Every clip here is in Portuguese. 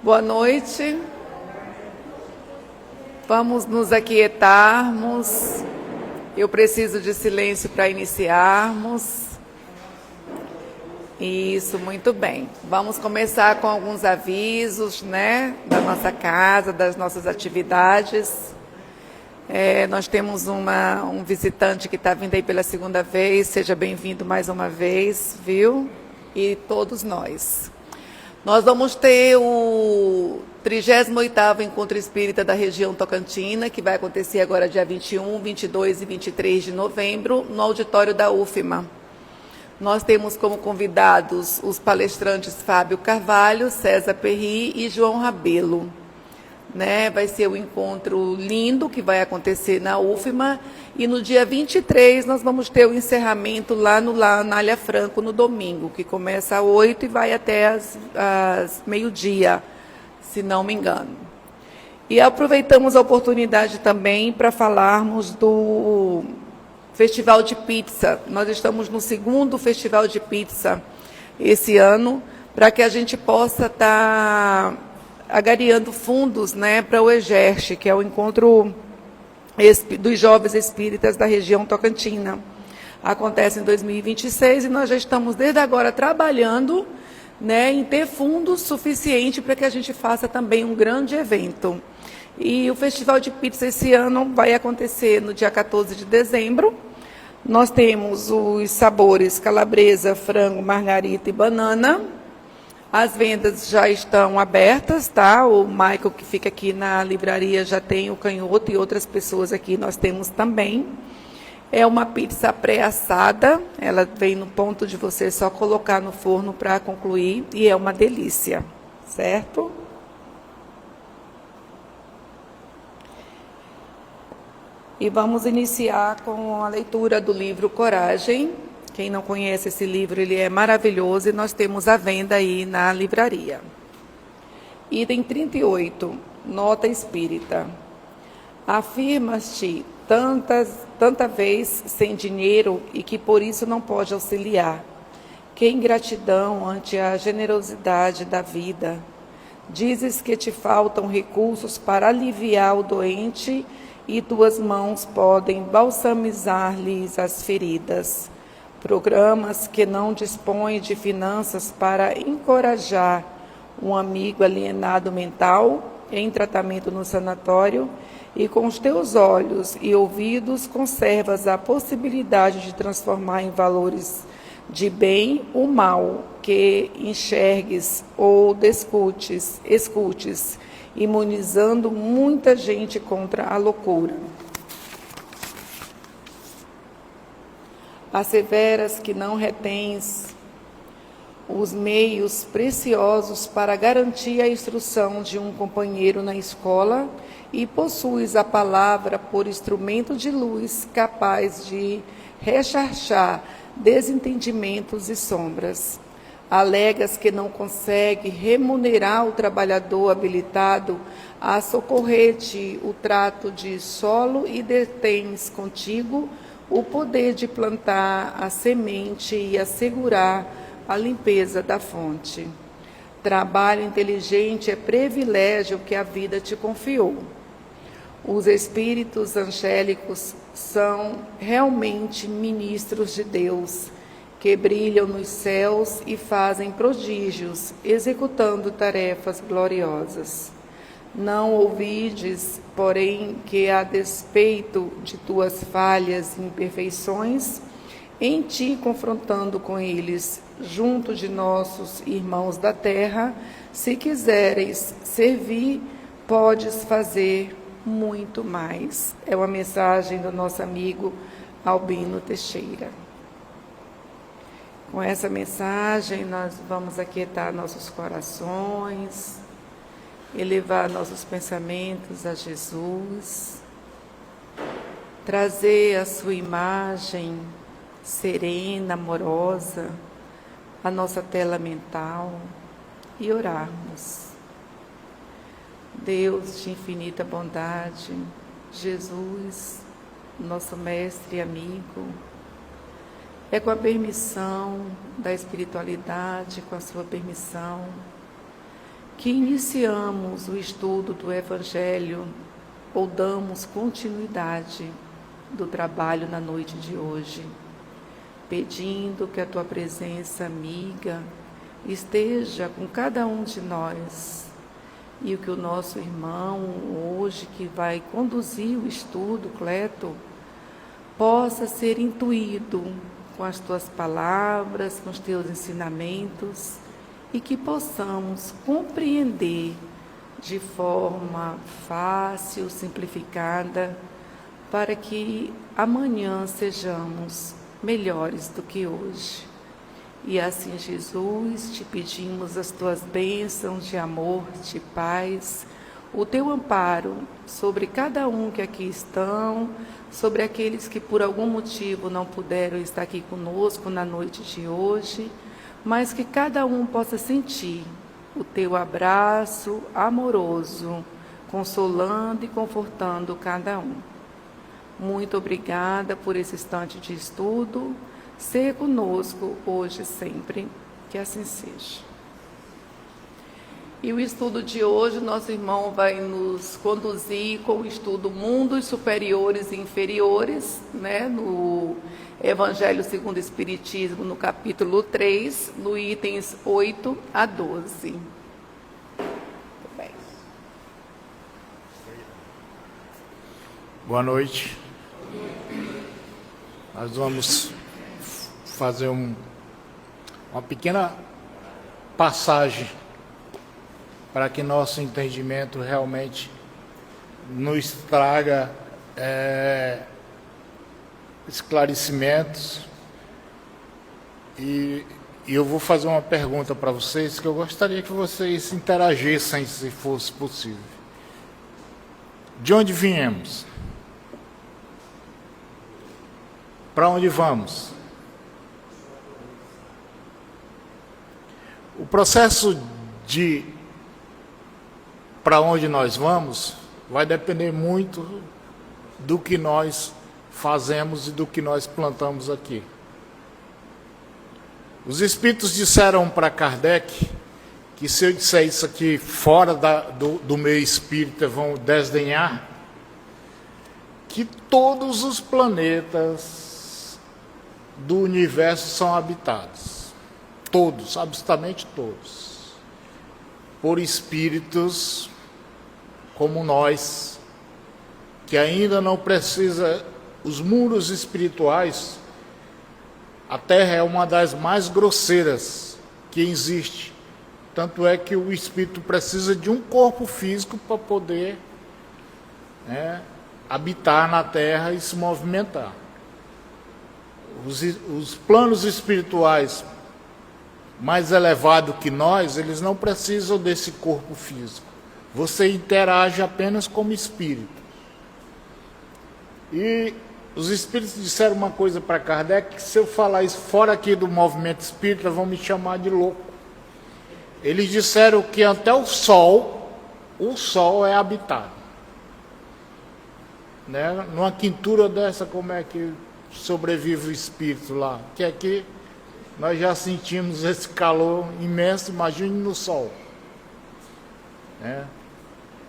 Boa noite. Vamos nos aquietarmos. Eu preciso de silêncio para iniciarmos. Isso, muito bem. Vamos começar com alguns avisos, da nossa casa, das nossas atividades. Nós temos um visitante que está vindo aí pela segunda vez. Seja bem-vindo mais uma vez, viu? E todos nós. Nós vamos ter o 38º Encontro Espírita da região Tocantina, que vai acontecer agora dia 21, 22 e 23 de novembro, no auditório da UFMA. Nós temos como convidados os palestrantes Fábio Carvalho, César Perry e João Rabelo. Vai ser um encontro lindo que vai acontecer na UFMA, e no dia 23 nós vamos ter o encerramento lá na Anália Franco, no domingo, que começa às 8 e vai até às meio-dia, se não me engano. E aproveitamos a oportunidade também para falarmos do Festival de Pizza. Nós estamos no 2º Festival de Pizza esse ano, para que a gente possa estar agariando fundos para o EGERST, que é o Encontro dos Jovens Espíritas da região Tocantina. Acontece em 2026 e nós já estamos desde agora trabalhando em ter fundos suficientes para que a gente faça também um grande evento. E o Festival de Pizza esse ano vai acontecer no dia 14 de dezembro. Nós temos os sabores calabresa, frango, margarita e banana. As vendas já estão abertas, tá? O Michael, que fica aqui na livraria, já tem o canhoto, e outras pessoas aqui nós temos também. É uma pizza pré-assada, ela vem no ponto de você só colocar no forno para concluir, e é uma delícia, certo? E vamos iniciar com a leitura do livro Coragem. Quem não conhece esse livro, ele é maravilhoso, e nós temos à venda aí na livraria. Item 38, Nota Espírita. Afirmas-te tanta vez sem dinheiro e que por isso não pode auxiliar. Que ingratidão ante a generosidade da vida. Dizes que te faltam recursos para aliviar o doente e tuas mãos podem balsamizar-lhes as feridas. Programas que não dispõem de finanças para encorajar um amigo alienado mental em tratamento no sanatório, e com os teus olhos e ouvidos conservas a possibilidade de transformar em valores de bem o mal que enxergues ou escutes, imunizando muita gente contra a loucura. Asseveras que não retens os meios preciosos para garantir a instrução de um companheiro na escola e possuis a palavra por instrumento de luz capaz de recharchar desentendimentos e sombras. Alegas que não consegue remunerar o trabalhador habilitado a socorrer-te o trato de solo e detens contigo o poder de plantar a semente e assegurar a limpeza da fonte. Trabalho inteligente é privilégio que a vida te confiou. Os espíritos angélicos são realmente ministros de Deus, que brilham nos céus e fazem prodígios, executando tarefas gloriosas. Não ouvides, porém, que a despeito de tuas falhas e imperfeições, em ti confrontando com eles, junto de nossos irmãos da terra, se quiseres servir, podes fazer muito mais. É uma mensagem do nosso amigo Albino Teixeira. Com essa mensagem, nós vamos aquietar nossos corações, elevar nossos pensamentos a Jesus, trazer a sua imagem serena, amorosa, à nossa tela mental e orarmos. Deus de infinita bondade, Jesus, nosso mestre e amigo, é com a permissão da espiritualidade, com a sua permissão, que iniciamos o estudo do Evangelho ou damos continuidade do trabalho na noite de hoje, pedindo que a Tua presença amiga esteja com cada um de nós e que o nosso irmão hoje que vai conduzir o estudo, Cleto, possa ser intuído com as Tuas palavras, com os Teus ensinamentos e que possamos compreender de forma fácil, simplificada, para que amanhã sejamos melhores do que hoje. E assim, Jesus, te pedimos as Tuas bênçãos de amor, de paz, o Teu amparo sobre cada um que aqui estão, sobre aqueles que por algum motivo não puderam estar aqui conosco na noite de hoje, mas que cada um possa sentir o Teu abraço amoroso, consolando e confortando cada um. Muito obrigada por esse instante de estudo. Ser conosco hoje e sempre, que assim seja. E o estudo de hoje, nosso irmão vai nos conduzir com o estudo Mundos Superiores e Inferiores, né, no Evangelho segundo o Espiritismo, no capítulo 3, no itens 8 a 12. Muito bem. Boa noite. Nós vamos fazer uma pequena passagem para que nosso entendimento realmente nos traga esclarecimentos. E eu vou fazer uma pergunta para vocês que eu gostaria que vocês interagissem, se fosse possível. De onde viemos? Para onde vamos? O processo de para onde nós vamos vai depender muito do que nós fazemos e do que nós plantamos aqui. Os espíritos disseram para Kardec que se eu disser isso aqui fora do meio espírita vão desdenhar, que todos os planetas do universo são habitados. Todos, absolutamente todos, por espíritos como nós, que ainda não precisa, os muros espirituais, a Terra é uma das mais grosseiras que existe, tanto é que o espírito precisa de um corpo físico para poder habitar na Terra e se movimentar. Os planos espirituais mais elevado que nós, eles não precisam desse corpo físico. Você interage apenas como espírito. E os espíritos disseram uma coisa para Kardec, que se eu falar isso fora aqui do movimento espírita, vão me chamar de louco. Eles disseram que até o Sol é habitado. Né? Numa quintura dessa, como é que sobrevive o espírito lá? Que aqui nós já sentimos esse calor imenso, imagine no sol.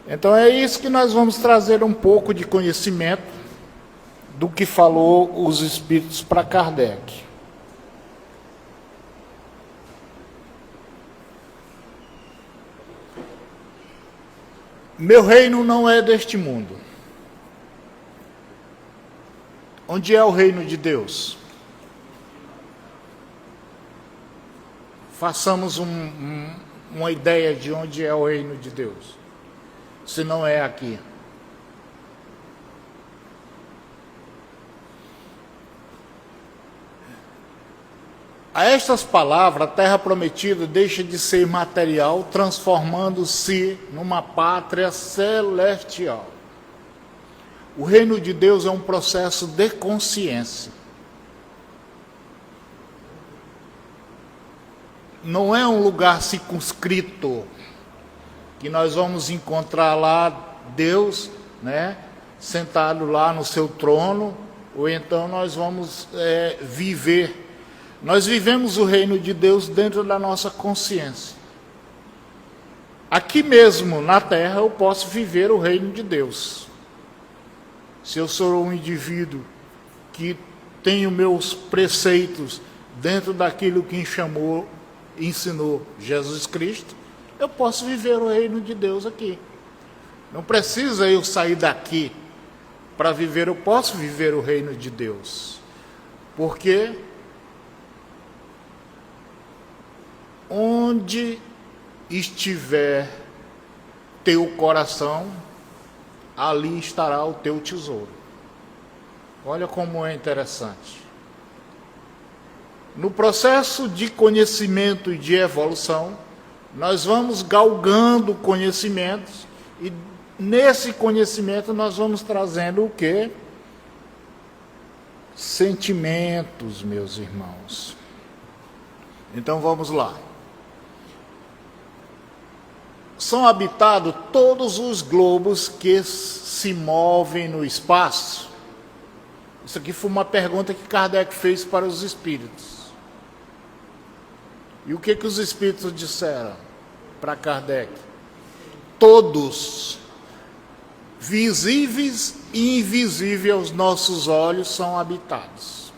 Então é isso que nós vamos trazer um pouco de conhecimento do que falou os espíritos para Kardec. Meu reino não é deste mundo. Onde é o reino de Deus? Façamos uma ideia de onde é o reino de Deus, se não é aqui. A estas palavras, a terra prometida deixa de ser material, transformando-se numa pátria celestial. O reino de Deus é um processo de consciência. Não é um lugar circunscrito, que nós vamos encontrar lá Deus, né, sentado lá no seu trono, ou então nós vamos viver. Nós vivemos o reino de Deus dentro da nossa consciência. aqui mesmo na terra eu posso viver o reino de Deus. Se eu sou um indivíduo que tenho meus preceitos dentro daquilo que ensinou Jesus Cristo, eu posso viver o reino de Deus aqui. Não precisa eu sair daqui para viver, eu posso viver o reino de Deus. Porque onde estiver teu coração, ali estará o teu tesouro. Olha como é interessante. No processo de conhecimento e de evolução, nós vamos galgando conhecimentos e nesse conhecimento nós vamos trazendo o quê? Sentimentos, meus irmãos. Então vamos lá. São habitados todos os globos que se movem no espaço. Isso aqui foi uma pergunta que Kardec fez para os espíritos. E o que os espíritos disseram para Kardec? Todos, visíveis e invisíveis aos nossos olhos, são habitados.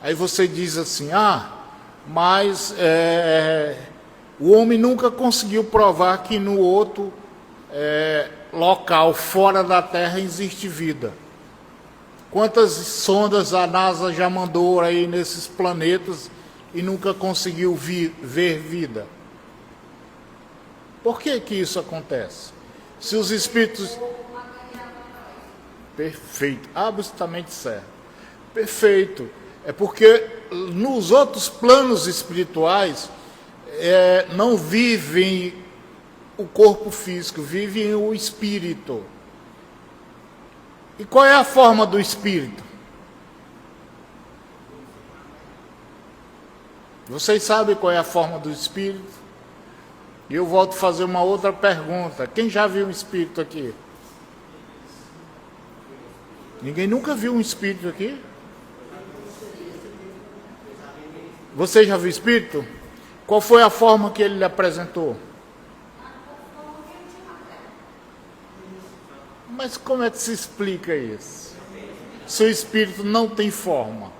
Aí você diz assim, mas o homem nunca conseguiu provar que no outro local, fora da Terra, existe vida. Quantas sondas a NASA já mandou aí nesses planetas e nunca conseguiu ver vida? Por que que isso acontece? Se os espíritos... Perfeito, absolutamente certo. Perfeito. É porque nos outros planos espirituais não vivem o corpo físico, vivem o espírito. E qual é a forma do espírito? Vocês sabem qual é a forma do espírito? E eu volto a fazer uma outra pergunta. Quem já viu um espírito aqui? Ninguém nunca viu um espírito aqui? Você já viu espírito? Qual foi a forma que ele lhe apresentou? Mas como é que se explica isso? Seu espírito não tem forma.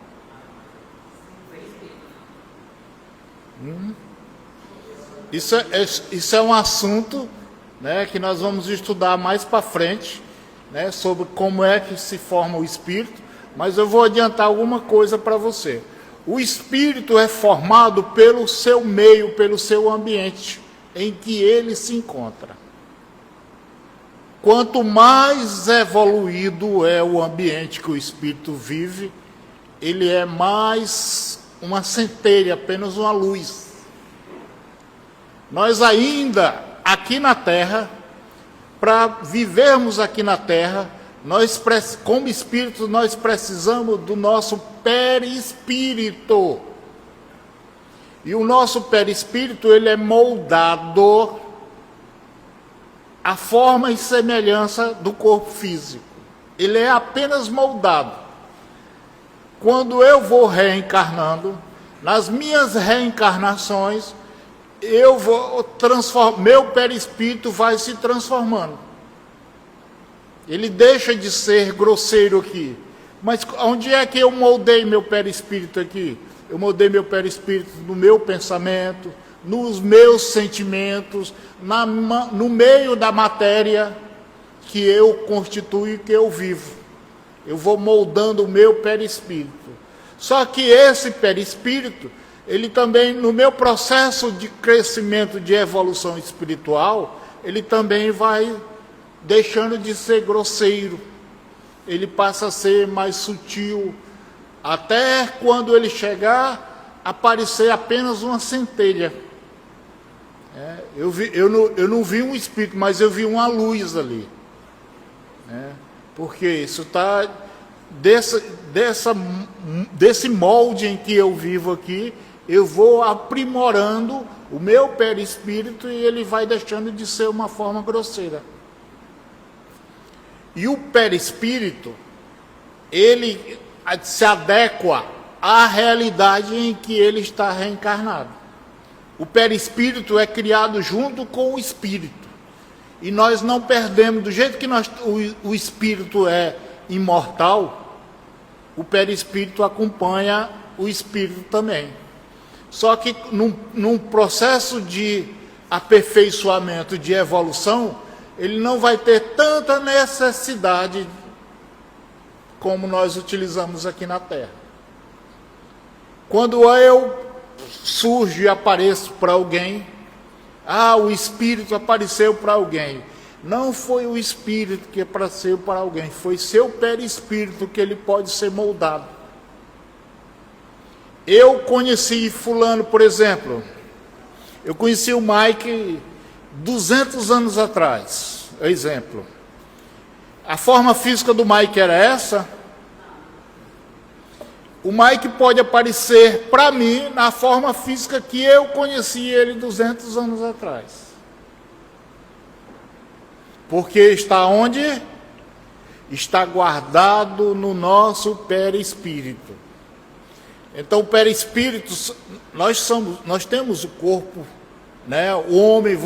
Isso é um assunto, né, que nós vamos estudar mais para frente, né, sobre como é que se forma o espírito, mas eu vou adiantar alguma coisa para você. O espírito é formado pelo seu meio, pelo seu ambiente em que ele se encontra. Quanto mais evoluído é o ambiente que o espírito vive, ele é mais uma centelha, apenas uma luz. Nós ainda, aqui na Terra, para vivermos aqui na Terra, como espírito, nós precisamos do nosso perispírito. E o nosso perispírito, ele é moldado à forma e semelhança do corpo físico. Ele é apenas moldado. Quando eu vou reencarnando, nas minhas reencarnações, eu vou transformar, meu perispírito vai se transformando. Ele deixa de ser grosseiro aqui. Mas onde é que eu moldei meu perispírito aqui? Eu moldei meu perispírito no meu pensamento, nos meus sentimentos, no meio da matéria que eu constituo e que eu vivo. Eu vou moldando o meu perispírito. Só que esse perispírito, ele também, no meu processo de crescimento, de evolução espiritual, ele também vai deixando de ser grosseiro. Ele passa a ser mais sutil, até quando ele chegar a parecer apenas uma centelha. Eu não vi um espírito, mas eu vi uma luz ali. Porque isso está desse molde em que eu vivo aqui, eu vou aprimorando o meu perispírito e ele vai deixando de ser uma forma grosseira. E o perispírito, ele se adequa à realidade em que ele está reencarnado. O perispírito é criado junto com o espírito. E nós não perdemos, do jeito que o espírito é imortal, o perispírito acompanha o espírito também. Só que num processo de aperfeiçoamento, de evolução, ele não vai ter tanta necessidade como nós utilizamos aqui na Terra. Quando eu surjo e apareço para alguém, o espírito apareceu para alguém. Não foi o espírito que apareceu para alguém, foi seu perispírito que ele pode ser moldado. Eu conheci fulano, por exemplo, eu conheci o Mike 200 anos atrás, exemplo. A forma física do Mike era essa. O Mike pode aparecer para mim na forma física que eu conheci ele 200 anos atrás. Porque está onde? Está guardado no nosso perispírito. Então, o perispírito, nós temos o corpo, né? O homem,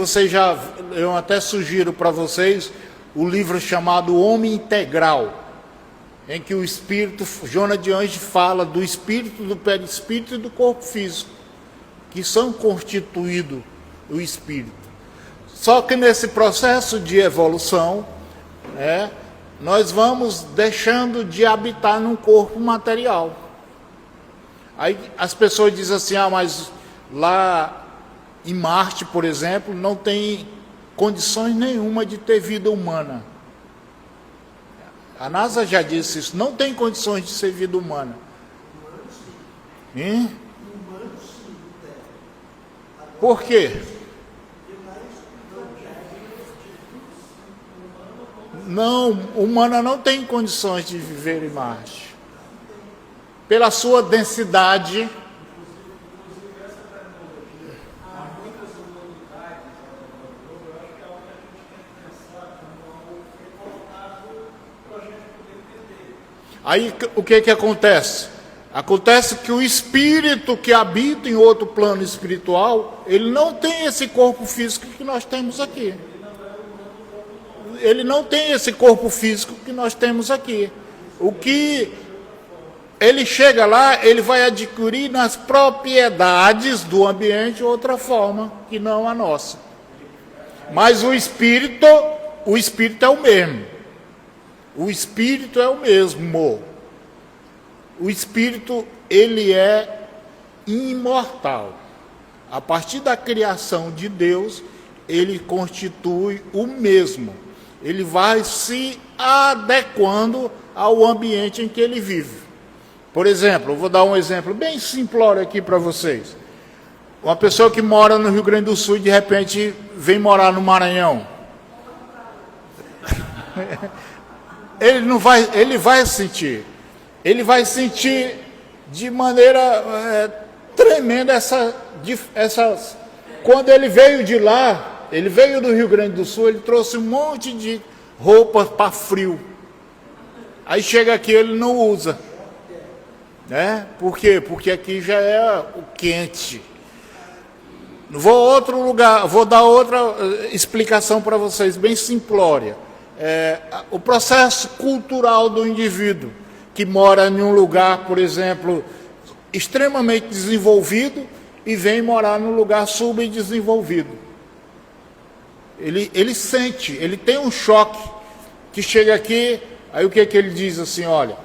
eu até sugiro para vocês o livro chamado Homem Integral, em que o espírito, Jonas de Anjos fala do espírito, do perispírito e do corpo físico, que são constituídos o espírito. Só que nesse processo de evolução, nós vamos deixando de habitar num corpo material. Aí as pessoas dizem assim, mas lá em Marte, por exemplo, não tem condições nenhuma de ter vida humana. A NASA já disse isso, não tem condições de ser vida humana. Por quê? Não, humana não tem condições de viver em Marte. Pela sua densidade. Aí o que acontece? Acontece que o espírito que habita em outro plano espiritual, ele não tem esse corpo físico que nós temos aqui. Ele não tem esse corpo físico que nós temos aqui. O que ele chega lá, ele vai adquirir nas propriedades do ambiente outra forma que não a nossa. Mas o espírito é o mesmo. O espírito é o mesmo. O espírito, ele é imortal. A partir da criação de Deus, ele constitui o mesmo. Ele vai se adequando ao ambiente em que ele vive. Por exemplo, eu vou dar um exemplo bem simplório aqui para vocês. Uma pessoa que mora no Rio Grande do Sul e de repente vem morar no Maranhão. Ele vai sentir de maneira tremenda quando ele veio de lá, ele veio do Rio Grande do Sul, ele trouxe um monte de roupas para frio. Aí chega aqui, ele não usa. Por quê? Porque aqui já é o quente. Vou a outro lugar, vou dar outra explicação para vocês, bem simplória. O processo cultural do indivíduo que mora em um lugar, por exemplo, extremamente desenvolvido e vem morar num lugar subdesenvolvido. Ele sente, ele tem um choque que chega aqui, aí o que ele diz assim, olha,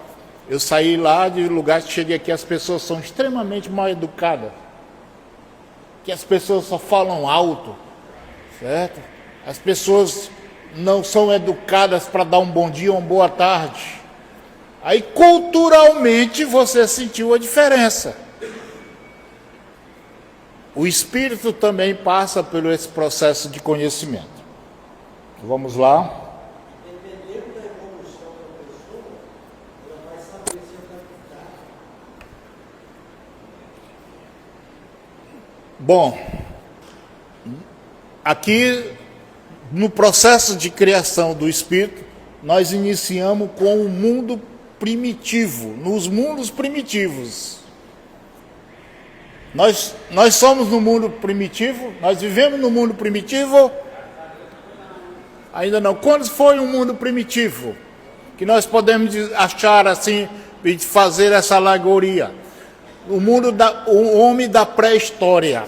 eu saí lá de lugar que cheguei aqui, as pessoas são extremamente mal educadas, que as pessoas só falam alto, certo? As pessoas não são educadas para dar um bom dia ou uma boa tarde. Aí, culturalmente, você sentiu a diferença. O espírito também passa por esse processo de conhecimento. Vamos lá. Dependendo da evolução da pessoa, ela vai saber se adaptar. Bom, aqui no processo de criação do espírito, nós iniciamos com o mundo primitivo, nos mundos primitivos. Nós somos no mundo primitivo? Nós vivemos no mundo primitivo? Ainda não. Quando foi um mundo primitivo? Que nós podemos achar assim, e fazer essa alegoria. O homem da pré-história,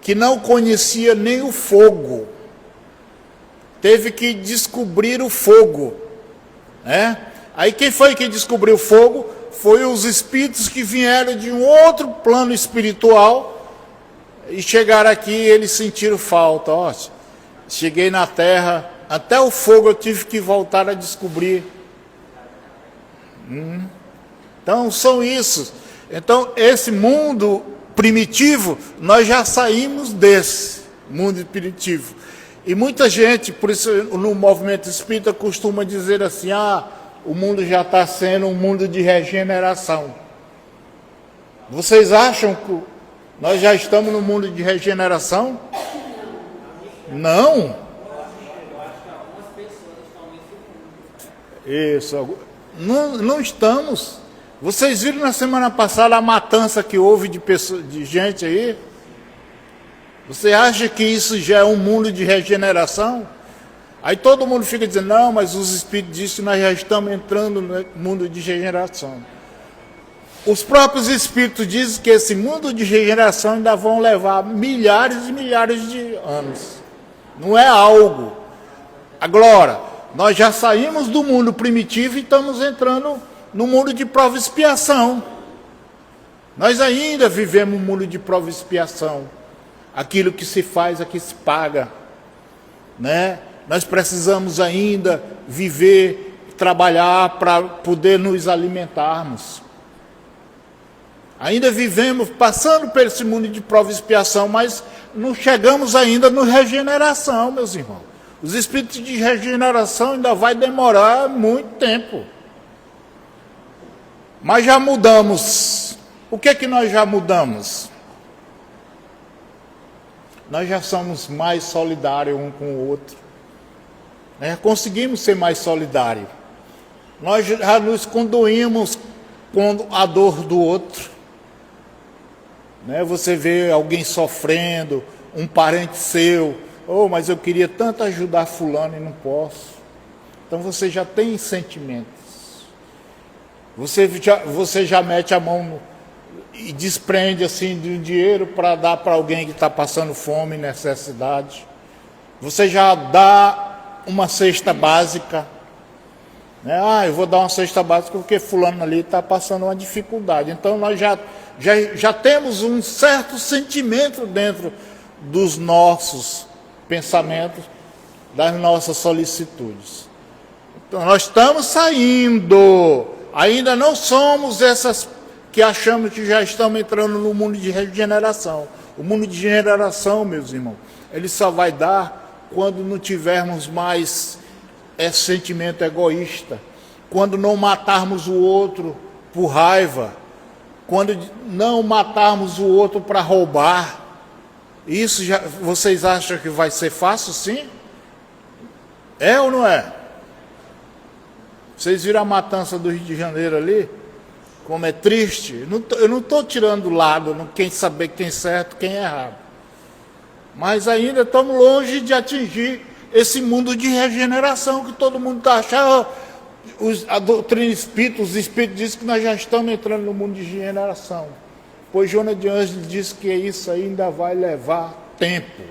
que não conhecia nem o fogo, teve que descobrir o fogo, né? Aí quem foi que descobriu o fogo? Foi os espíritos que vieram de um outro plano espiritual e chegaram aqui e eles sentiram falta. Ó, cheguei na Terra, até o fogo eu tive que voltar a descobrir. Então são isso. Então esse mundo primitivo, nós já saímos desse mundo primitivo. E muita gente, por isso no movimento espírita costuma dizer assim, o mundo já está sendo um mundo de regeneração. Vocês acham que nós já estamos no mundo de regeneração? Não. Isso. Não estamos. Vocês viram na semana passada a matança que houve de gente aí? Você acha que isso já é um mundo de regeneração? Aí todo mundo fica dizendo, não, mas os espíritos dizem que nós já estamos entrando no mundo de regeneração. Os próprios espíritos dizem que esse mundo de regeneração ainda vão levar milhares e milhares de anos. Não é algo. Agora, nós já saímos do mundo primitivo e estamos entrando no mundo de prova e expiação. Nós ainda vivemos um mundo de prova e expiação. Aquilo que se faz, aqui se paga, né? Nós precisamos ainda viver, trabalhar para poder nos alimentarmos. Ainda vivemos passando por esse mundo de prova e expiação, mas não chegamos ainda no regeneração, meus irmãos. Os espíritos de regeneração ainda vai demorar muito tempo. Mas já mudamos. O que é que nós já mudamos? Nós já somos mais solidários um com o outro. Conseguimos ser mais solidários. Nós já nos condoímos com a dor do outro. Você vê alguém sofrendo, um parente seu, mas eu queria tanto ajudar fulano e não posso. Então você já tem sentimentos. Você já mete a mão e desprende assim de um dinheiro para dar para alguém que está passando fome e necessidade. Você já dá uma cesta básica, eu vou dar uma cesta básica porque fulano ali está passando uma dificuldade. Então nós já temos um certo sentimento dentro dos nossos pensamentos, das nossas solicitudes. Então nós estamos saindo, ainda não somos essas que achamos que já estamos entrando no mundo de regeneração. O mundo de regeneração, meus irmãos, ele só vai dar quando não tivermos mais esse sentimento egoísta, quando não matarmos o outro por raiva, quando não matarmos o outro para roubar. Isso vocês acham que vai ser fácil, sim? É ou não é? Vocês viram a matança do Rio de Janeiro ali? Como é triste. Eu não estou tirando do lado, quem saber quem é certo, quem é errado. Mas ainda estamos longe de atingir esse mundo de regeneração que todo mundo está achando. A doutrina espírita, os espíritos dizem que nós já estamos entrando no mundo de regeneração. Pois Joana de Ângeles diz que isso ainda vai levar tempo.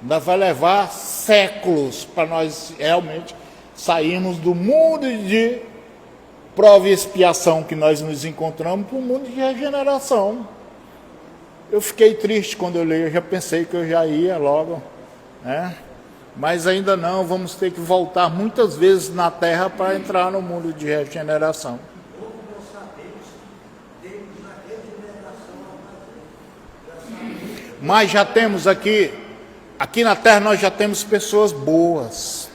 Ainda vai levar séculos para nós realmente sairmos do mundo de prova e expiação que nós nos encontramos para o mundo de regeneração. Eu fiquei triste quando eu li, eu já pensei que eu já ia logo, mas ainda não, vamos ter que voltar muitas vezes na Terra para entrar no mundo de regeneração. Mas já temos aqui na Terra nós já temos pessoas boas,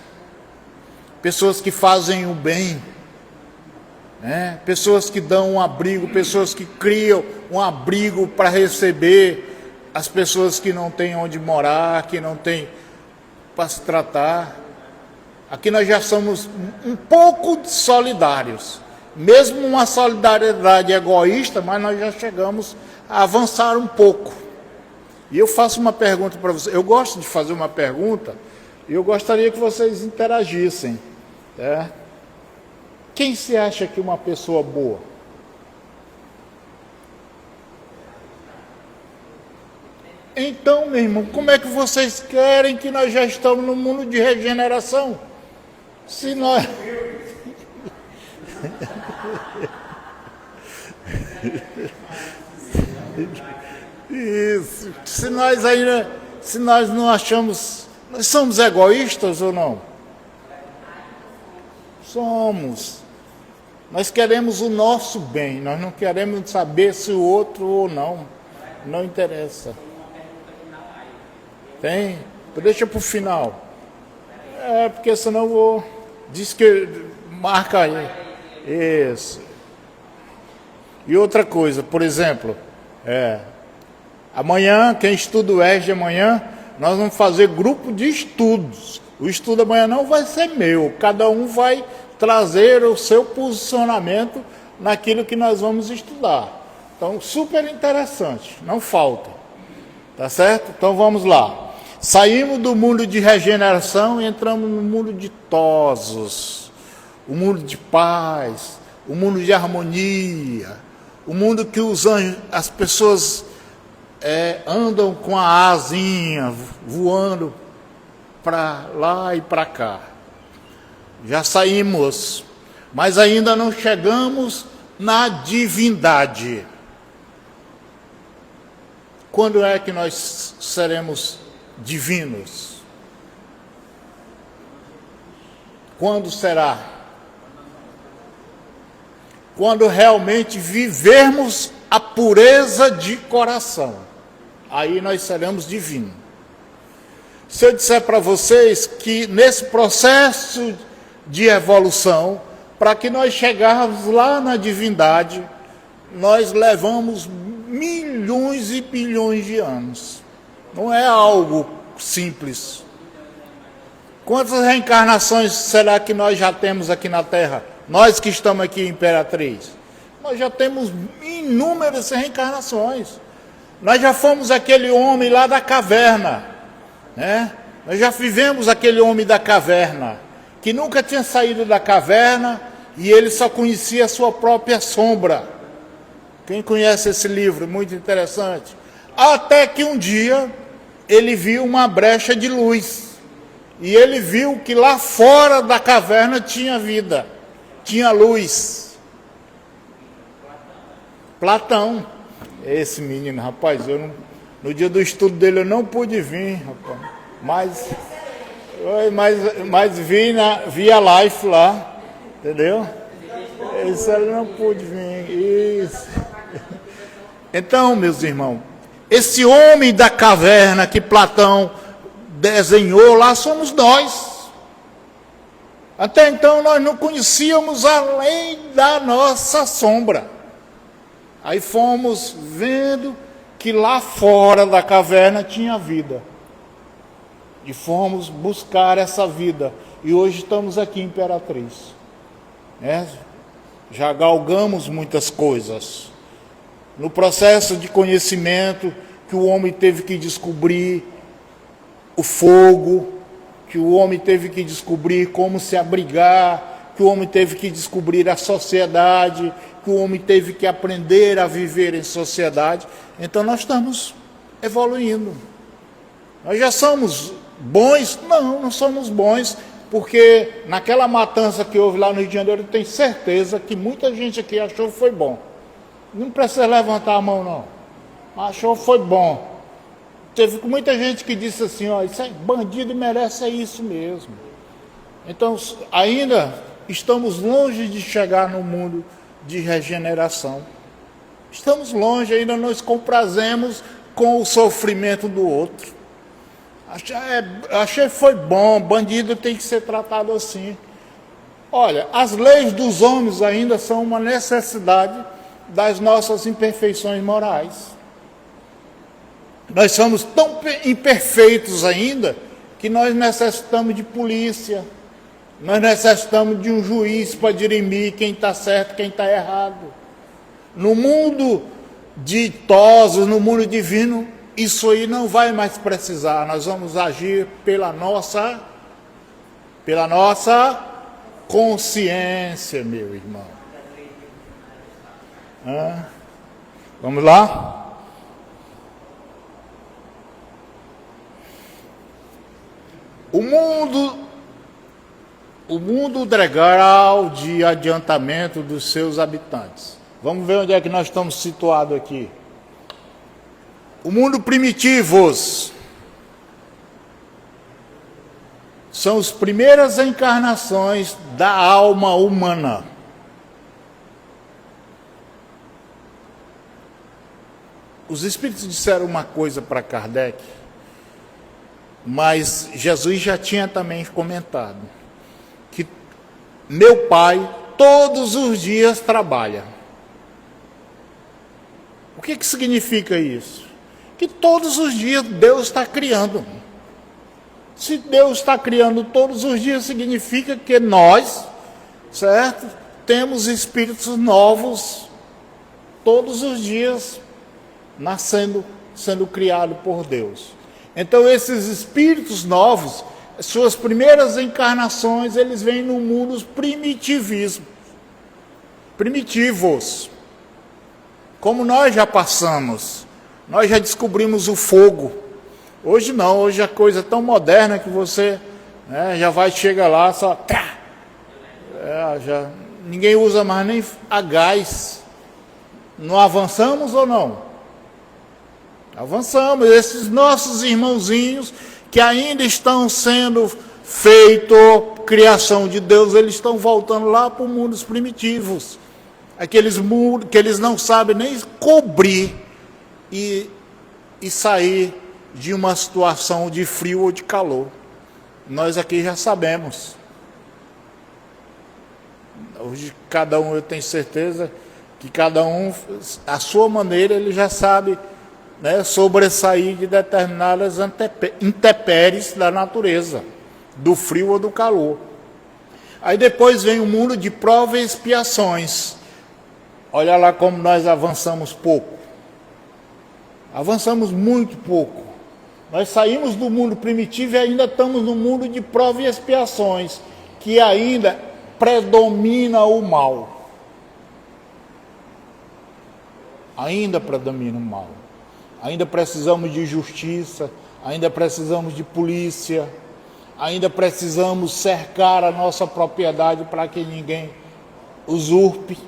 pessoas que fazem o bem, pessoas que dão um abrigo, pessoas que criam um abrigo para receber as pessoas que não têm onde morar, que não têm para se tratar. Aqui nós já somos um pouco solidários, mesmo uma solidariedade egoísta, mas nós já chegamos a avançar um pouco. E eu faço uma pergunta para vocês. Eu gosto de fazer uma pergunta e eu gostaria que vocês interagissem. Né? Quem se acha aqui uma pessoa boa? Então, meu irmão, como é que vocês querem que nós já estamos no mundo de regeneração? Se nós... Isso. Se nós não achamos... Nós somos egoístas ou não? Somos. Nós queremos o nosso bem, nós não queremos saber se o outro ou não. Não interessa. Tem? Deixa para o final. Porque senão eu vou... Diz que... Marca aí. Isso. E outra coisa, por exemplo... Amanhã, quem estuda o ESG amanhã, nós vamos fazer grupo de estudos. O estudo amanhã não vai ser meu. Cada um vai trazer o seu posicionamento naquilo que nós vamos estudar. Então, super interessante. Não falta. Tá certo? Então, vamos lá. Saímos do mundo de regeneração e entramos no mundo ditosos. O mundo de paz. O mundo de harmonia. O mundo que os anjos, as pessoas andam com a asinha, voando para lá e para cá. Já saímos, mas ainda não chegamos na divindade. Quando é que nós seremos divinos? Quando será? Quando realmente vivermos a pureza de coração. Aí nós seremos divinos. Se eu disser para vocês que nesse processo de evolução, para que nós chegarmos lá na divindade, nós levamos milhões e bilhões de anos. Não é algo simples. Quantas reencarnações será que nós já temos aqui na Terra? Nós que estamos aqui em Imperatriz. Nós já temos inúmeras reencarnações. Nós já fomos aquele homem lá da caverna, né? Nós já vivemos aquele homem da caverna, que nunca tinha saído da caverna e ele só conhecia a sua própria sombra. Quem conhece esse livro? Muito interessante. Até que um dia ele viu uma brecha de luz. E ele viu que lá fora da caverna tinha vida, tinha luz. Platão. Esse menino, rapaz, no dia do estudo dele eu não pude vir, rapaz. Mas vi a live lá, entendeu? Isso eu não pude vir. Isso. Então, meus irmãos, esse homem da caverna que Platão desenhou lá somos nós. Até então nós não conhecíamos além da nossa sombra. Aí fomos vendo que lá fora da caverna tinha vida. E fomos buscar essa vida. E hoje estamos aqui em Imperatriz. Já galgamos muitas coisas. No processo de conhecimento que o homem teve que descobrir o fogo, que o homem teve que descobrir como se abrigar, que o homem teve que descobrir a sociedade, que o homem teve que aprender a viver em sociedade. Então nós estamos evoluindo. Nós já somos bons? Não, não somos bons, porque naquela matança que houve lá no Rio de Janeiro, eu tenho certeza que muita gente aqui achou que foi bom. Não precisa levantar a mão, não. Achou que foi bom. Teve muita gente que disse assim, ó, isso é bandido e merece isso mesmo. Então, ainda estamos longe de chegar no mundo de regeneração. Estamos longe, ainda nos comprazemos com o sofrimento do outro. Achei que foi bom, bandido tem que ser tratado assim. Olha, as leis dos homens ainda são uma necessidade das nossas imperfeições morais. Nós somos tão imperfeitos ainda que nós necessitamos de polícia, nós necessitamos de um juiz para dirimir quem está certo e quem está errado. No mundo ditosos no mundo divino, isso aí não vai mais precisar. Nós vamos agir pela nossa consciência, meu irmão. Vamos lá? O mundo degrau de adiantamento dos seus habitantes. Vamos ver onde é que nós estamos situados aqui. O mundo primitivos são as primeiras encarnações da alma humana. Os espíritos disseram uma coisa para Kardec, mas Jesus já tinha também comentado, que meu pai todos os dias trabalha. O que significa isso? Que todos os dias Deus está criando. Se Deus está criando todos os dias, significa que nós, certo? Temos espíritos novos todos os dias nascendo, sendo criado por Deus. Então esses espíritos novos, suas primeiras encarnações, eles vêm no mundo primitivos. Como nós já passamos, nós já descobrimos o fogo. Hoje não, hoje a coisa é tão moderna que você já vai, chega lá, só... ninguém usa mais nem a gás. Não avançamos ou não? Avançamos. Esses nossos irmãozinhos que ainda estão sendo feito criação de Deus, eles estão voltando lá para os mundos primitivos. Aqueles mundos que eles não sabem nem cobrir e sair de uma situação de frio ou de calor. Nós aqui já sabemos. Hoje cada um, eu tenho certeza que cada um, à sua maneira, ele já sabe, sobressair de determinadas intempéries da natureza, do frio ou do calor. Aí depois vem o mundo de provas e expiações. Olha lá como nós avançamos pouco. Avançamos muito pouco. Nós saímos do mundo primitivo e ainda estamos no mundo de provas e expiações, que ainda predomina o mal. Ainda predomina o mal. Ainda precisamos de justiça, ainda precisamos de polícia, ainda precisamos cercar a nossa propriedade para que ninguém usurpe.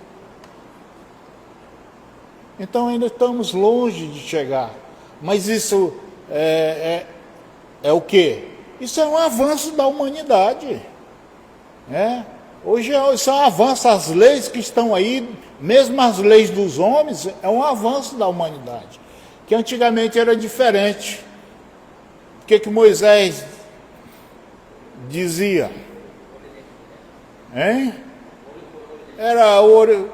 Então ainda estamos longe de chegar. Mas isso é o quê? Isso é um avanço da humanidade. Hoje isso é um avanço. As leis que estão aí, mesmo as leis dos homens, é um avanço da humanidade. Que antigamente era diferente. O que Moisés dizia? Era ouro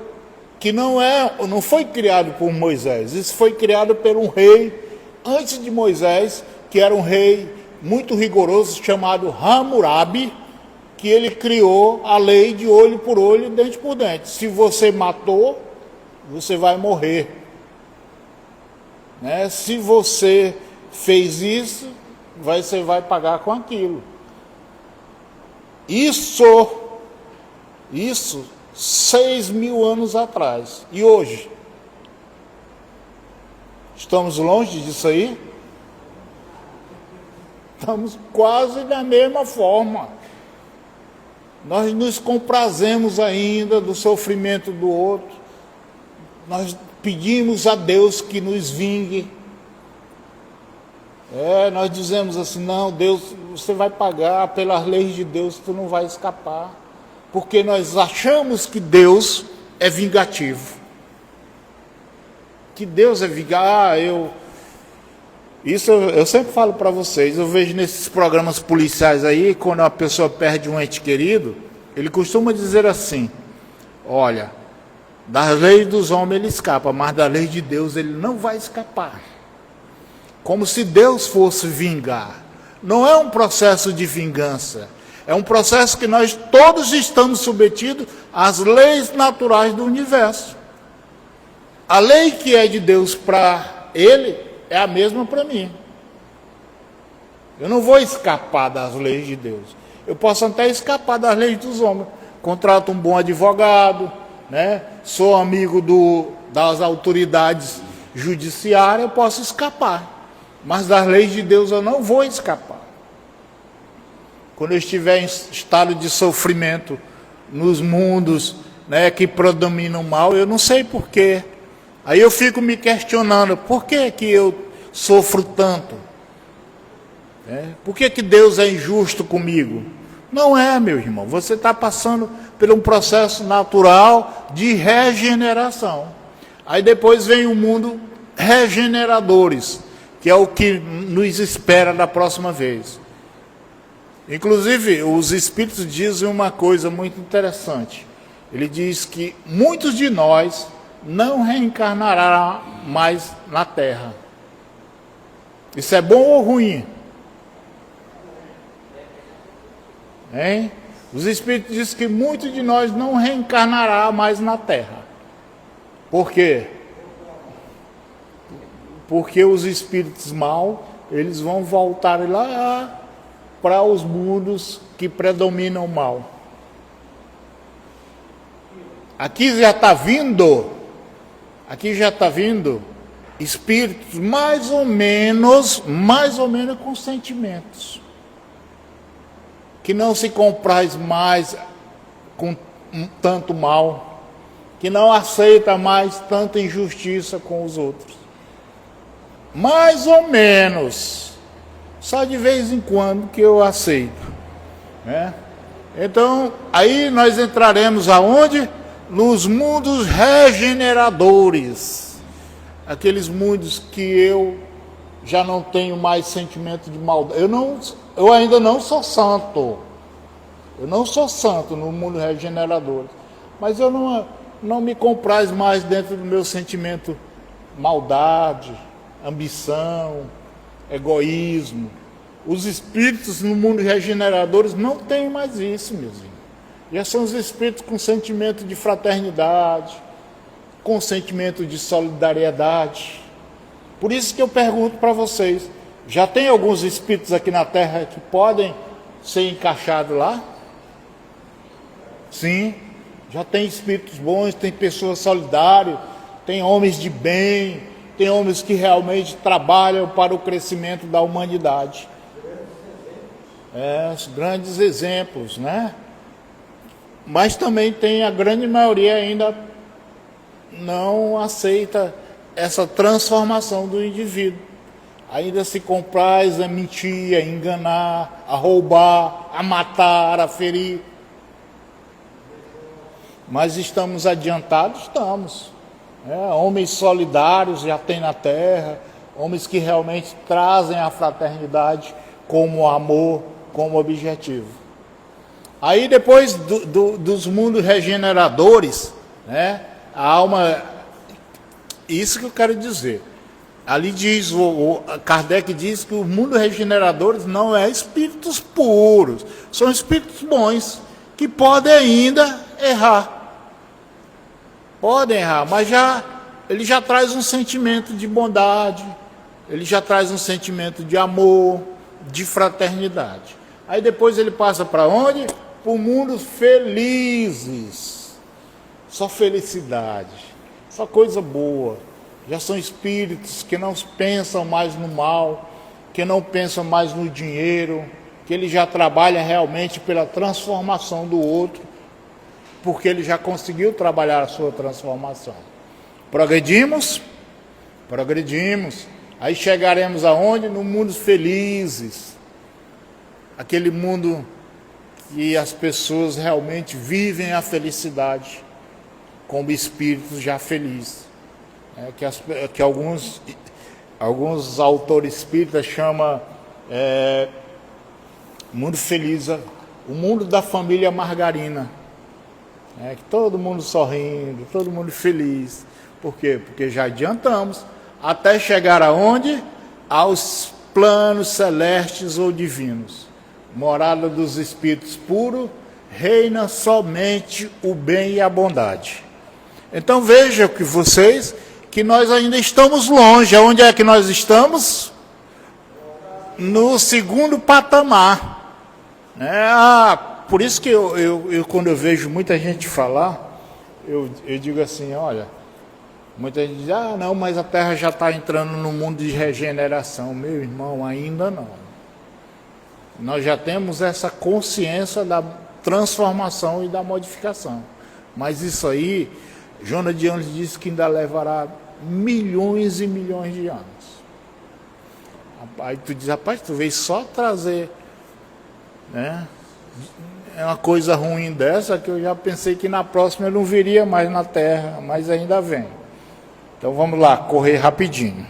que não foi criado por Moisés. Isso foi criado por um rei antes de Moisés, que era um rei muito rigoroso, chamado Hammurabi, que ele criou a lei de olho por olho, dente por dente. Se você matou, você vai morrer. Se você fez isso, você vai pagar com aquilo. Isso 6.000 anos atrás. E hoje? Estamos longe disso aí? Estamos quase da mesma forma. Nós nos comprazemos ainda do sofrimento do outro. Nós pedimos a Deus que nos vingue. Nós dizemos assim, não, Deus, você vai pagar pelas leis de Deus, tu não vai escapar. Porque nós achamos que Deus é vingativo. Que Deus é vingativo. Isso eu sempre falo para vocês, eu vejo nesses programas policiais aí, quando a pessoa perde um ente querido, ele costuma dizer assim, olha, das leis dos homens ele escapa, mas da lei de Deus ele não vai escapar. Como se Deus fosse vingar. Não é um processo de vingança. É um processo que nós todos estamos submetidos às leis naturais do universo. A lei que é de Deus para ele é a mesma para mim. Eu não vou escapar das leis de Deus. Eu posso até escapar das leis dos homens. Contrato um bom advogado, né? Sou amigo das autoridades judiciárias, eu posso escapar. Mas das leis de Deus eu não vou escapar. Quando eu estiver em estado de sofrimento nos mundos, né, que predominam o mal, eu não sei porquê. Aí eu fico me questionando, por que que eu sofro tanto? Por que que Deus é injusto comigo? Não é, meu irmão. Você está passando por um processo natural de regeneração. Aí depois vem o mundo regeneradores, que é o que nos espera da próxima vez. Inclusive, os Espíritos dizem uma coisa muito interessante. Ele diz que muitos de nós não reencarnarão mais na Terra. Isso é bom ou ruim? Hein? Os Espíritos dizem que muitos de nós não reencarnará mais na Terra. Por quê? Porque os espíritos maus, eles vão voltar lá para os mundos que predominam o mal. Aqui já está vindo espíritos mais ou menos com sentimentos. Que não se compraz mais com tanto mal, que não aceita mais tanta injustiça com os outros. Mais ou menos, só de vez em quando que eu aceito, né? Então, aí nós entraremos aonde? Nos mundos regeneradores, aqueles mundos que eu já não tenho mais sentimento de maldade. Eu ainda não sou santo. Eu não sou santo no mundo regenerador. Mas eu não me compraz mais dentro do meu sentimento maldade, ambição, egoísmo. Os espíritos no mundo regeneradores não têm mais isso, meus irmãos. Já são os espíritos com sentimento de fraternidade, com sentimento de solidariedade. Por isso que eu pergunto para vocês, já tem alguns espíritos aqui na Terra que podem ser encaixados lá? Sim, já tem espíritos bons, tem pessoas solidárias, tem homens de bem, tem homens que realmente trabalham para o crescimento da humanidade. Grandes exemplos, né? Mas também tem a grande maioria ainda não aceita essa transformação do indivíduo. Ainda se compraz a mentir, a enganar, a roubar, a matar, a ferir. Mas estamos adiantados? Estamos. Homens solidários já tem na Terra, homens que realmente trazem a fraternidade como amor, como objetivo. Aí depois dos mundos regeneradores, né, a alma, isso que eu quero dizer. Ali diz, Kardec diz que os mundos regeneradores não é espíritos puros, são espíritos bons, que podem ainda errar. Podem errar, mas ele já traz um sentimento de bondade, ele já traz um sentimento de amor, de fraternidade. Aí depois ele passa para onde? Para o mundo felizes. Só felicidade, só coisa boa. Já são espíritos que não pensam mais no mal, que não pensam mais no dinheiro, que ele já trabalha realmente pela transformação do outro, porque ele já conseguiu trabalhar a sua transformação. Progredimos? Progredimos. Aí chegaremos aonde? No mundo felizes. Aquele mundo que as pessoas realmente vivem a felicidade, como espíritos já felizes. Que alguns autores espíritas chamam mundo feliz, o mundo da família Margarina. Que todo mundo sorrindo, todo mundo feliz. Por quê? Porque já adiantamos até chegar aonde? Aos planos celestes ou divinos. Morada dos espíritos puros, reina somente o bem e a bondade. Então vejam que vocês que nós ainda estamos longe. Onde é que nós estamos? No segundo patamar. Por isso que quando eu vejo muita gente falar, eu digo assim, olha, muita gente diz, não, mas a Terra já está entrando no mundo de regeneração. Meu irmão, ainda não. Nós já temos essa consciência da transformação e da modificação. Mas isso aí, Jonas de Anjos disse que ainda levará milhões e milhões de anos. Aí tu diz, rapaz, tu veio só trazer, né? É uma coisa ruim dessa que eu já pensei que na próxima eu não viria mais na Terra, mas ainda vem. Então vamos lá, correr rapidinho.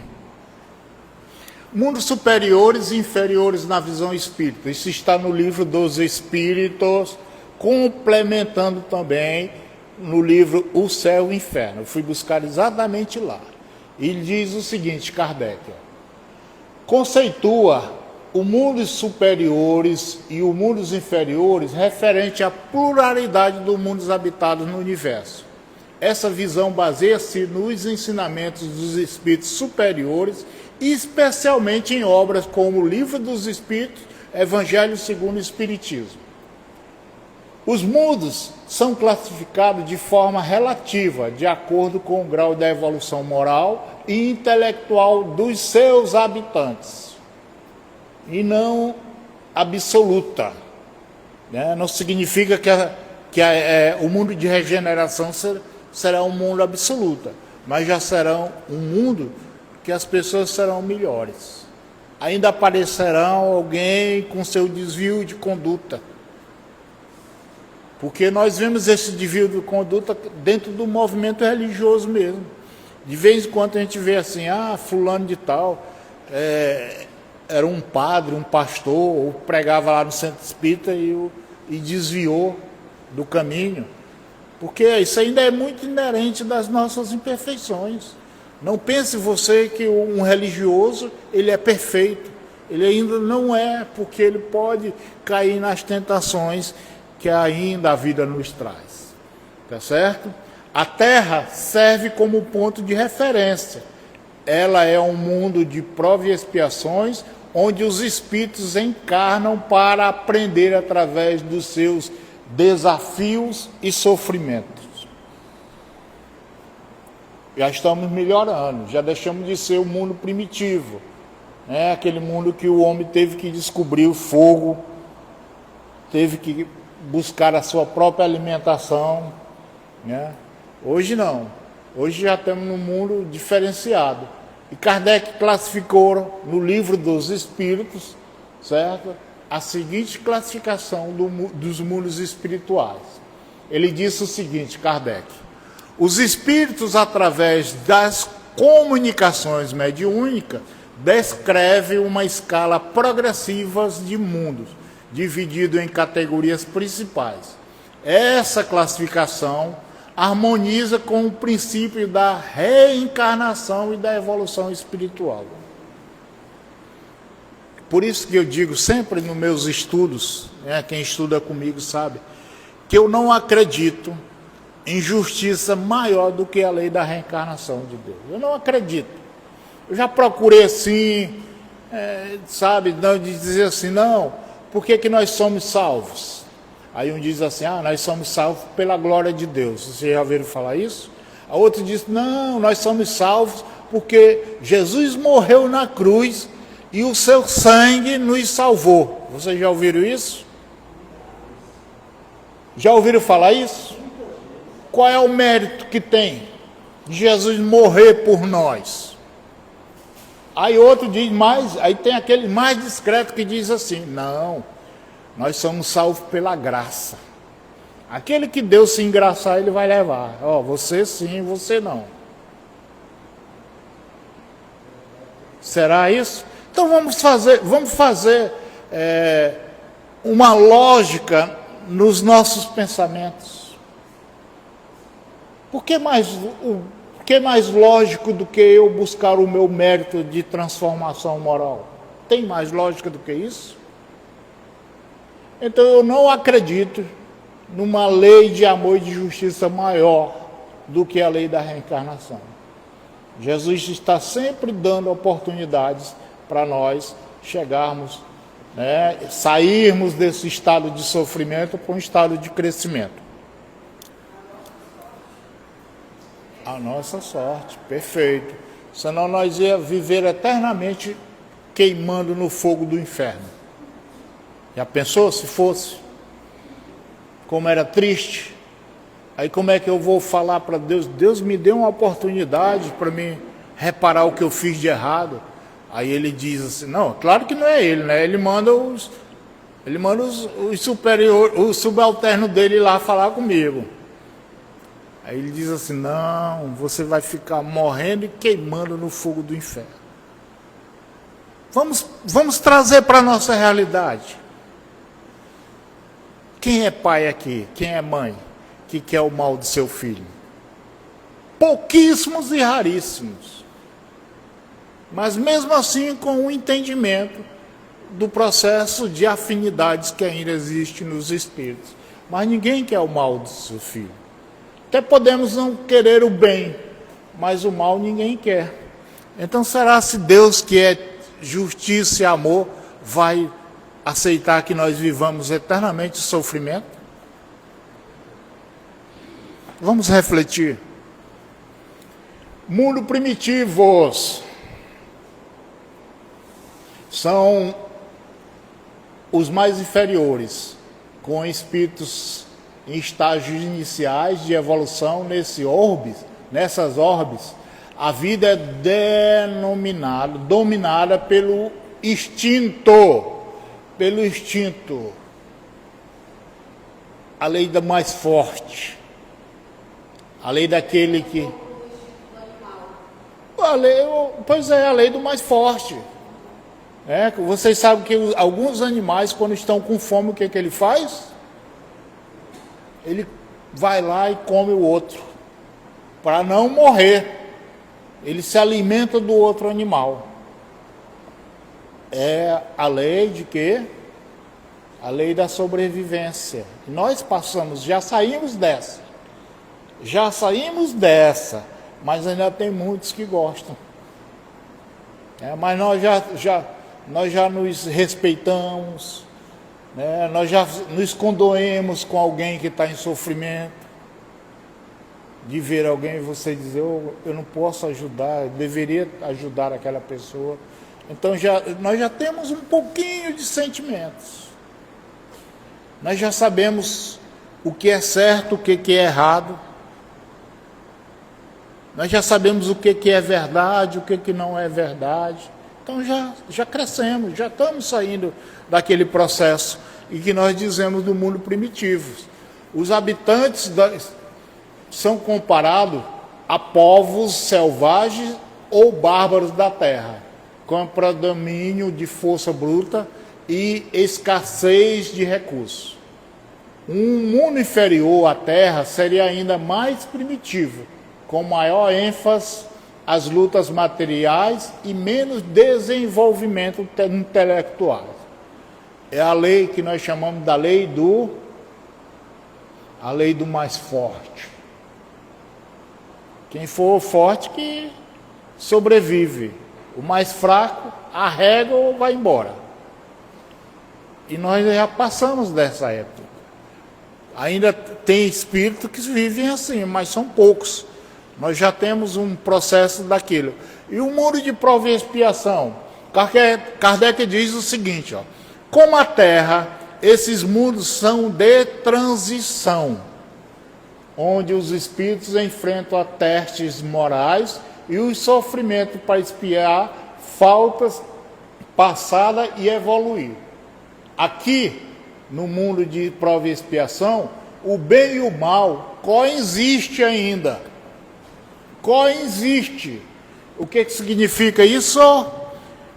Mundos superiores e inferiores na visão espírita. Isso está no livro dos Espíritos, complementando também no livro O Céu e o Inferno. Eu fui buscar exatamente lá. E ele diz o seguinte, Kardec, conceitua o mundos superiores e o mundos inferiores referente à pluralidade dos mundos habitados no universo. Essa visão baseia-se nos ensinamentos dos espíritos superiores, especialmente em obras como o Livro dos Espíritos, Evangelho segundo o Espiritismo. Os mundos são classificados de forma relativa, de acordo com o grau da evolução moral e intelectual dos seus habitantes, e não absoluta. Não significa que o mundo de regeneração será um mundo absoluto, mas já será um mundo que as pessoas serão melhores. Ainda aparecerão alguém com seu desvio de conduta, porque nós vemos esse desvio de conduta dentro do movimento religioso mesmo. De vez em quando a gente vê assim, fulano de tal, era um padre, um pastor, ou pregava lá no centro espírita e desviou do caminho. Porque isso ainda é muito inerente das nossas imperfeições. Não pense você que um religioso, ele é perfeito. Ele ainda não é, porque ele pode cair nas tentações que ainda a vida nos traz. Tá certo? A Terra serve como ponto de referência. Ela é um mundo de provas e expiações, onde os espíritos encarnam para aprender através dos seus desafios e sofrimentos. Já estamos melhorando, já deixamos de ser o mundo primitivo, aquele mundo que o homem teve que descobrir o fogo, teve que buscar a sua própria alimentação. Hoje não, hoje já estamos num mundo diferenciado. E Kardec classificou no Livro dos Espíritos, certo? A seguinte classificação dos mundos espirituais. Ele disse o seguinte, Kardec: os espíritos, através das comunicações mediúnicas, descrevem uma escala progressiva de mundos, dividido em categorias principais. Essa classificação harmoniza com o princípio da reencarnação e da evolução espiritual. Por isso que eu digo sempre nos meus estudos, quem estuda comigo sabe, que eu não acredito em justiça maior do que a lei da reencarnação de Deus. Eu não acredito. Eu já procurei assim, não de dizer assim, não, por que nós somos salvos? Aí um diz assim, nós somos salvos pela glória de Deus. Vocês já ouviram falar isso? A outro diz, não, nós somos salvos porque Jesus morreu na cruz e o seu sangue nos salvou. Vocês já ouviram isso? Já ouviram falar isso? Qual é o mérito que tem de Jesus morrer por nós? Aí outro diz mais, aí tem aquele mais discreto que diz assim, não, nós somos salvos pela graça. Aquele que Deus se engraçar, ele vai levar. Você sim, você não. Será isso? Então vamos fazer uma lógica nos nossos pensamentos. Por que mais lógico do que eu buscar o meu mérito de transformação moral? Tem mais lógica do que isso? Então eu não acredito numa lei de amor e de justiça maior do que a lei da reencarnação. Jesus está sempre dando oportunidades para nós chegarmos, né, sairmos desse estado de sofrimento para um estado de crescimento. A nossa sorte, perfeito. Senão nós ia viver eternamente queimando no fogo do inferno. Já pensou se fosse? Como era triste. Aí como é que eu vou falar para Deus? Deus me deu uma oportunidade para mim reparar o que eu fiz de errado. Aí ele diz assim, não, claro que não é ele, né? Ele manda os superiores, o subalterno dele lá falar comigo. Aí ele diz assim, não, você vai ficar morrendo e queimando no fogo do inferno. Vamos trazer para a nossa realidade. Quem é pai aqui? Quem é mãe? Que quer o mal do seu filho? Pouquíssimos e raríssimos. Mas mesmo assim com o entendimento do processo de afinidades que ainda existe nos espíritos. Mas ninguém quer o mal do seu filho. Até podemos não querer o bem, mas o mal ninguém quer. Então será se Deus, que é justiça e amor, vai aceitar que nós vivamos eternamente sofrimento? Vamos refletir. Mundo primitivos são os mais inferiores, com espíritos em estágios iniciais de evolução nessas orbes. A vida é dominada pelo instinto, a lei da mais forte, a lei daquele que... a lei do mais forte. Vocês sabem que alguns animais, quando estão com fome, o que ele faz? Ele vai lá e come o outro, para não morrer. Ele se alimenta do outro animal. É a lei de quê? A lei da sobrevivência. Nós passamos, já saímos dessa, mas ainda tem muitos que gostam. Mas nós já nos respeitamos, né? Nós já nos condoemos com alguém que está em sofrimento. De ver alguém e você dizer, eu não posso ajudar, eu deveria ajudar aquela pessoa. Então nós já temos um pouquinho de sentimentos. Nós já sabemos o que é certo, o que é errado. Nós já sabemos o que é verdade, o que não é verdade. Então já crescemos, já estamos saindo daquele processo em que nós dizemos do mundo primitivo. Os habitantes são comparados a povos selvagens ou bárbaros da terra, com predomínio de força bruta e escassez de recursos. Um mundo inferior à terra seria ainda mais primitivo, com maior ênfase às lutas materiais e menos desenvolvimento intelectual. É a lei que nós chamamos da lei do mais forte. Quem for forte que sobrevive. O mais fraco arrega ou vai embora. E nós já passamos dessa época. Ainda tem espíritos que vivem assim, mas são poucos. Nós já temos um processo daquilo. E o mundo de prova e expiação? Kardec diz o seguinte, como a Terra, esses mundos são de transição, onde os espíritos enfrentam a testes morais e os sofrimentos para expiar faltas passadas e evoluir. Aqui, no mundo de prova e expiação, o bem e o mal coexiste ainda. Coexiste. O que significa isso?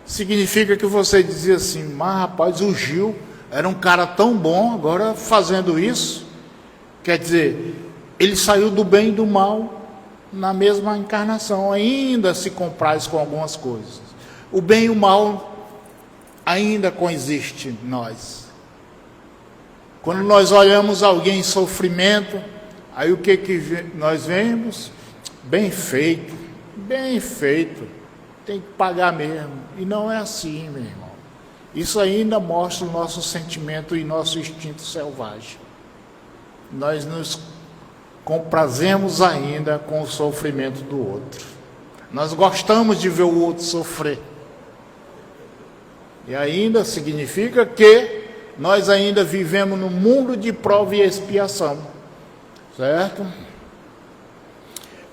Significa que você dizia assim, mas rapaz, o Gil era um cara tão bom, agora fazendo isso. Quer dizer, ele saiu do bem e do mal na mesma encarnação, ainda se compraz com algumas coisas. O bem e o mal ainda coexiste em nós. Quando nós olhamos alguém em sofrimento, aí o que nós vemos? Bem feito, bem feito, tem que pagar mesmo. E não é assim, meu irmão. Isso ainda mostra o nosso sentimento e nosso instinto selvagem. Nós nos comprazemos ainda com o sofrimento do outro. Nós gostamos de ver o outro sofrer. E ainda significa que nós ainda vivemos num mundo de prova e expiação. Certo?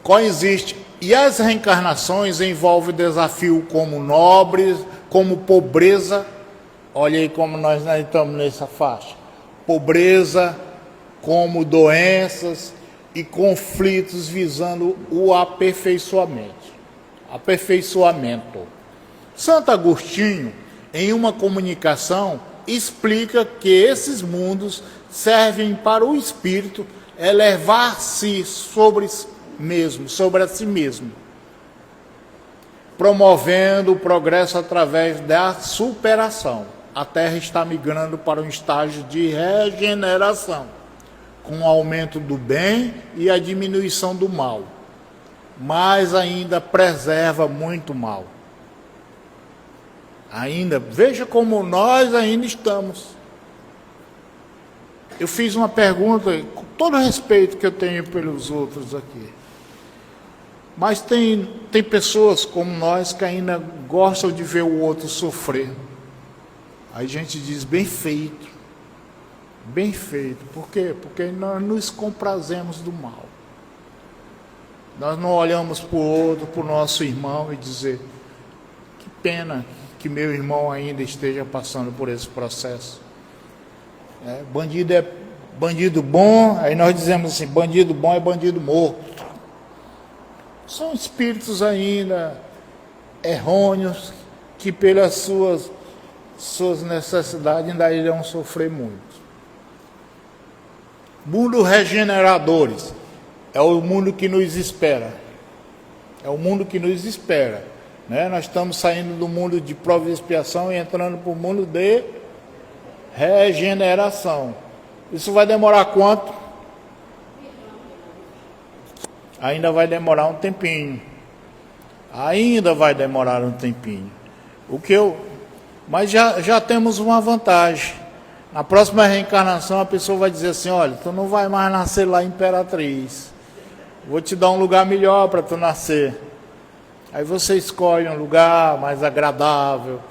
Coexiste. E as reencarnações envolvem desafio como nobres, como pobreza. Olha aí como nós estamos nessa faixa. Pobreza, como doenças e conflitos visando o aperfeiçoamento. Santo Agostinho, em uma comunicação, explica que esses mundos servem para o espírito elevar-se sobre a si mesmo, promovendo o progresso através da superação. A Terra está migrando para um estágio de regeneração, com o aumento do bem e a diminuição do mal, mas ainda preserva muito mal. Veja como nós ainda estamos. Eu fiz uma pergunta, com todo o respeito que eu tenho pelos outros aqui. Mas tem pessoas como nós que ainda gostam de ver o outro sofrer. Aí a gente diz, bem feito. Bem feito. Por quê? Porque nós nos comprazemos do mal. Nós não olhamos para o outro, para o nosso irmão e dizer, que pena que meu irmão ainda esteja passando por esse processo. Bandido é bandido bom, aí nós dizemos assim, bandido bom é bandido morto. São espíritos ainda errôneos que pelas suas necessidades ainda irão sofrer muito. Mundo regeneradores é o mundo que nos espera. É o mundo que nos espera. Nós estamos saindo do mundo de prova e expiação e entrando para o mundo de regeneração. Isso vai demorar quanto? Ainda vai demorar um tempinho. Mas já temos uma vantagem. Na próxima reencarnação a pessoa vai dizer assim, olha, tu não vai mais nascer lá Imperatriz. Vou te dar um lugar melhor para tu nascer. Aí você escolhe um lugar mais agradável,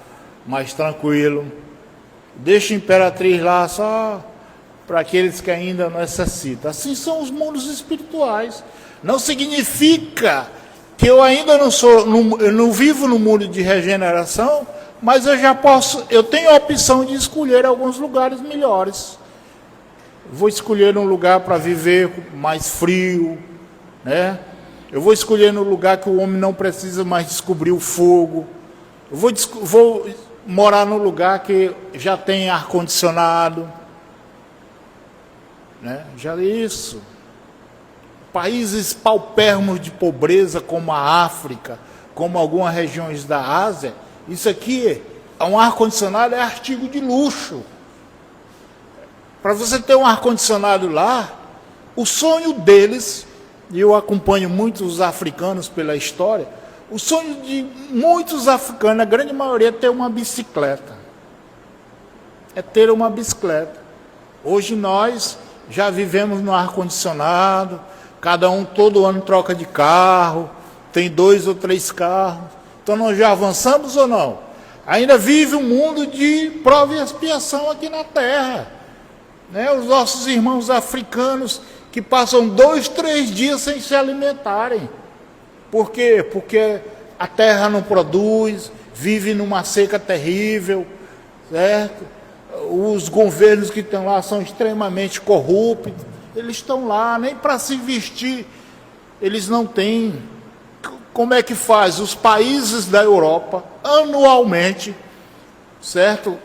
mais tranquilo. Deixa a Imperatriz lá só para aqueles que ainda necessitam. Assim são os mundos espirituais. Não significa que eu ainda eu não vivo no mundo de regeneração, mas eu tenho a opção de escolher alguns lugares melhores. Vou escolher um lugar para viver mais frio, Eu vou escolher no lugar que o homem não precisa mais descobrir o fogo. Eu vou morar num lugar que já tem ar-condicionado. Já isso. Países paupérrimos de pobreza, como a África, como algumas regiões da Ásia, isso aqui, um ar-condicionado é artigo de luxo. Para você ter um ar-condicionado lá, o sonho deles, e eu acompanho muitos africanos pela história, o sonho de muitos africanos, a grande maioria, é ter uma bicicleta. Hoje nós já vivemos no ar-condicionado, cada um todo ano troca de carro, tem 2 ou 3 carros. Então nós já avançamos ou não? Ainda vive um mundo de prova e expiação aqui na Terra. Os nossos irmãos africanos que passam 2, 3 dias sem se alimentarem. Por quê? Porque a terra não produz, vive numa seca terrível, certo? Os governos que estão lá são extremamente corruptos, eles estão lá, nem para se vestir eles não têm. Como é que faz? Os países da Europa, anualmente, certo?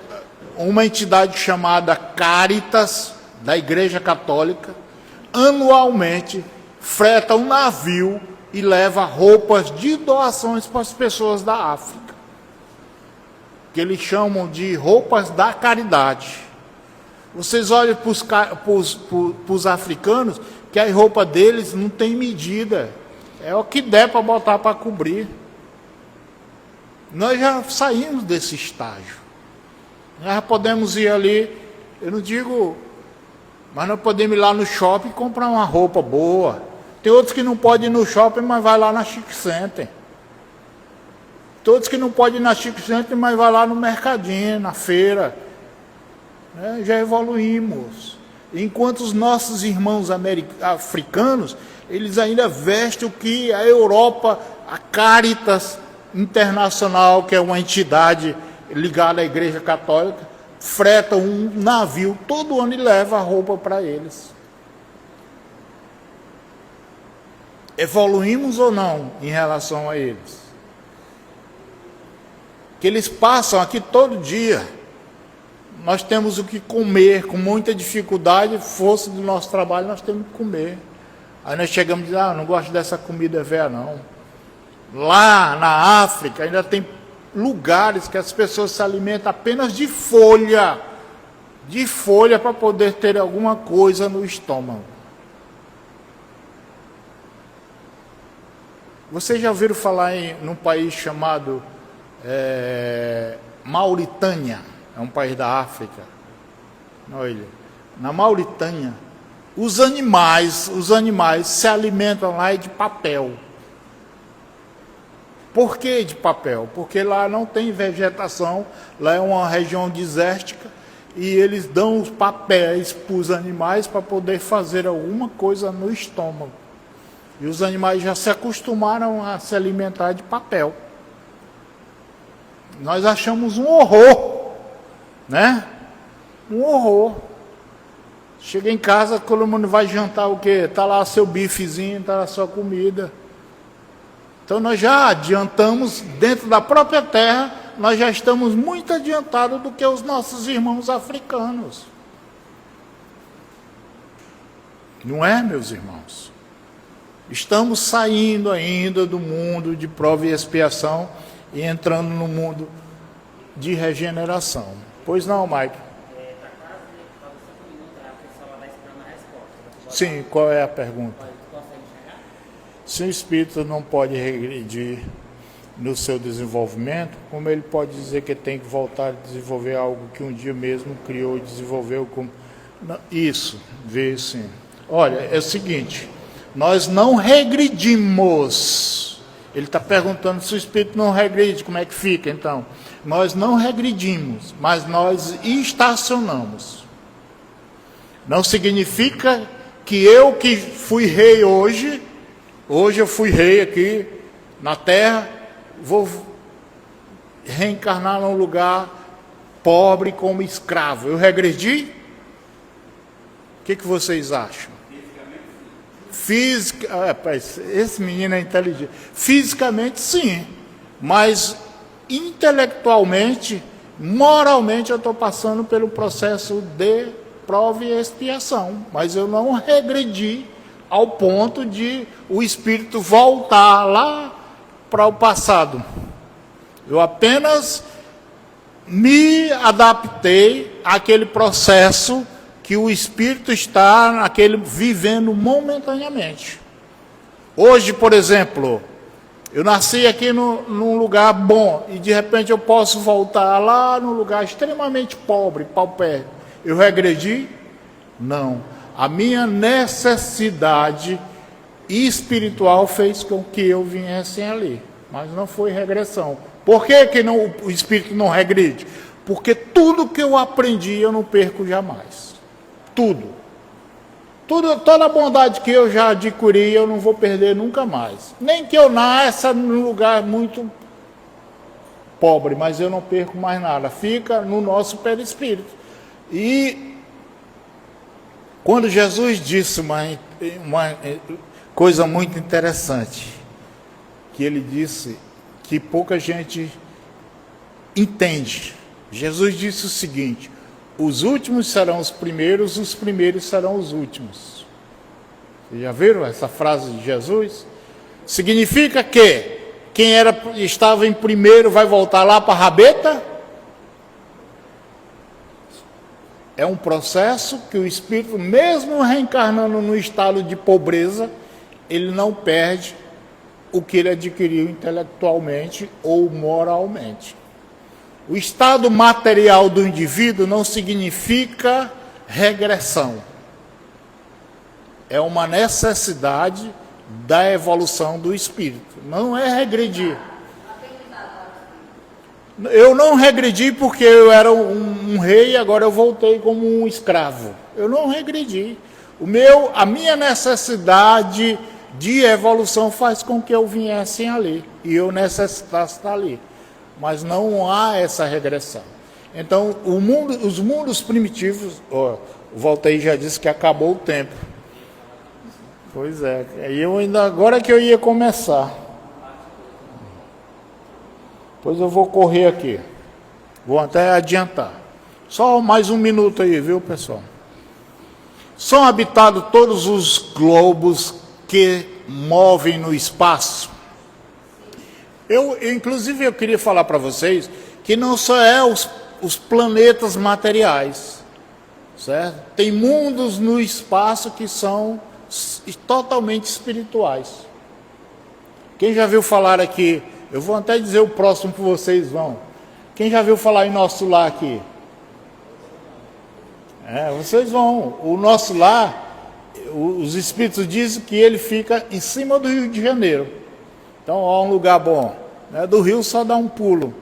Uma entidade chamada Caritas, da Igreja Católica, anualmente freta um navio e leva roupas de doações para as pessoas da África, que eles chamam de roupas da caridade. Vocês olham para os africanos, que a roupa deles não tem medida. É o que der para botar para cobrir. Nós já saímos desse estágio. Nós já podemos ir ali, eu não digo, mas nós podemos ir lá no shopping e comprar uma roupa boa. Tem outros que não podem ir no shopping, mas vai lá na Chic Center. Tem outros que não podem ir na Chic Center, mas vai lá no mercadinho, na feira. Já evoluímos. Enquanto os nossos irmãos africanos, eles ainda vestem o que a Europa, a Caritas Internacional, que é uma entidade ligada à Igreja Católica, freta um navio todo ano e leva a roupa para eles. Evoluímos ou não em relação a eles? Que eles passam aqui todo dia. Nós temos o que comer, com muita dificuldade, força do nosso trabalho, nós temos que comer. Aí nós chegamos e dizemos, não gosto dessa comida velha não. Lá na África ainda tem lugares que as pessoas se alimentam apenas de folha para poder ter alguma coisa no estômago. Vocês já ouviram falar num país chamado Mauritânia? É um país da África. Olha, na Mauritânia, os animais se alimentam lá de papel. Por que de papel? Porque lá não tem vegetação, lá é uma região desértica e eles dão os papéis para os animais para poder fazer alguma coisa no estômago. E os animais já se acostumaram a se alimentar de papel. Nós achamos um horror, né? Um horror. Chega em casa, todo mundo vai jantar o quê? Está lá seu bifezinho, está lá sua comida. Então nós já adiantamos, dentro da própria terra, nós já estamos muito adiantados do que os nossos irmãos africanos. Não é, meus irmãos? Estamos saindo ainda do mundo de prova e expiação e entrando no mundo de regeneração. Pois não, Mike? Está quase 5 minutos, a pessoa vai esperando a resposta. Sim, qual é a pergunta? Consegue enxergar? Se o espírito não pode regredir no seu desenvolvimento, como ele pode dizer que tem que voltar a desenvolver algo que um dia mesmo criou e desenvolveu? Isso, vê sim. Olha, é o seguinte, nós não regredimos. Ele está perguntando se o espírito não regride, como é que fica então? Nós não regredimos, mas nós estacionamos. Não significa que eu que fui rei hoje eu fui rei aqui na terra, vou reencarnar num lugar pobre como escravo. Eu regredi? O que vocês acham? Esse menino é inteligente. Fisicamente, sim. Mas intelectualmente, moralmente, eu estou passando pelo processo de prova e expiação. Mas eu não regredi ao ponto de o espírito voltar lá para o passado. Eu apenas me adaptei àquele processo que o espírito está vivendo momentaneamente. Hoje, por exemplo, eu nasci aqui num lugar bom e de repente eu posso voltar lá num lugar extremamente pobre, paupérrimo. Eu regredi? Não. A minha necessidade espiritual fez com que eu viesse ali, mas não foi regressão. Por que o espírito não regride? Porque tudo que eu aprendi eu não perco jamais. Toda a bondade que eu já adquiri, eu não vou perder nunca mais. Nem que eu nasça num lugar muito pobre, mas eu não perco mais nada. Fica no nosso perispírito. E quando Jesus disse uma coisa muito interessante, que ele disse que pouca gente entende. Jesus disse o seguinte: os últimos serão os primeiros serão os últimos. Vocês já viram essa frase de Jesus? Significa que quem estava em primeiro vai voltar lá para a rabeta? É um processo que o espírito, mesmo reencarnando no estado de pobreza, ele não perde o que ele adquiriu intelectualmente ou moralmente. O estado material do indivíduo não significa regressão. É uma necessidade da evolução do espírito. Não é regredir. Eu não regredi porque eu era um rei e agora eu voltei como um escravo. Eu não regredi. A minha necessidade de evolução faz com que eu viesse ali e eu necessitasse estar ali. Mas não há essa regressão. Então, os mundos primitivos, o Voltaire já disse que acabou o tempo. Pois é, agora que eu ia começar. Pois eu vou correr aqui. Vou até adiantar. Só mais um minuto aí, viu, pessoal? São habitados todos os globos que movem no espaço. Inclusive, eu queria falar para vocês que não só é os planetas materiais, certo? Tem mundos no espaço que são totalmente espirituais. Quem já viu falar aqui, eu vou até dizer o próximo que vocês vão. Quem já viu falar em Nosso Lar aqui? Vocês vão. O Nosso Lar, os espíritos dizem que ele fica em cima do Rio de Janeiro. Então, é um lugar bom. Do rio só dá um pulo.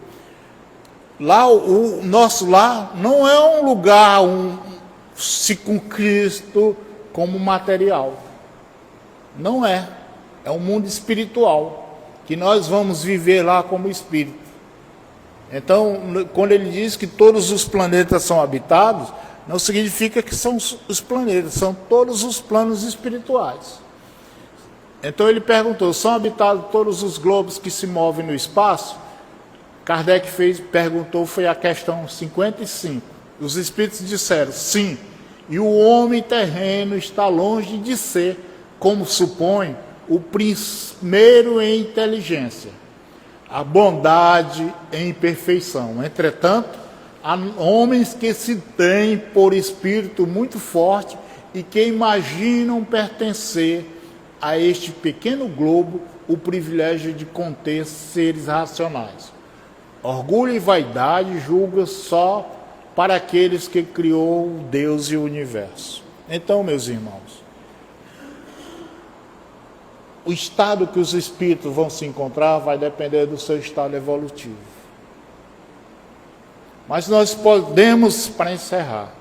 Lá, o Nosso Lar não é um lugar circunscrito como material. Não é. É um mundo espiritual, que nós vamos viver lá como espírito. Então, quando ele diz que todos os planetas são habitados, não significa que são os planetas, são todos os planos espirituais. Então ele perguntou, são habitados todos os globos que se movem no espaço? Kardec perguntou, foi a questão 55. Os espíritos disseram, sim, e o homem terreno está longe de ser, como supõe, o primeiro em inteligência, a bondade em perfeição. Entretanto, há homens que se têm por espírito muito forte e que imaginam pertencer a este pequeno globo o privilégio de conter seres racionais. Orgulho e vaidade julgam só para aqueles que criou Deus e o universo. Então, meus irmãos, o estado que os espíritos vão se encontrar vai depender do seu estado evolutivo. Mas nós podemos, para encerrar,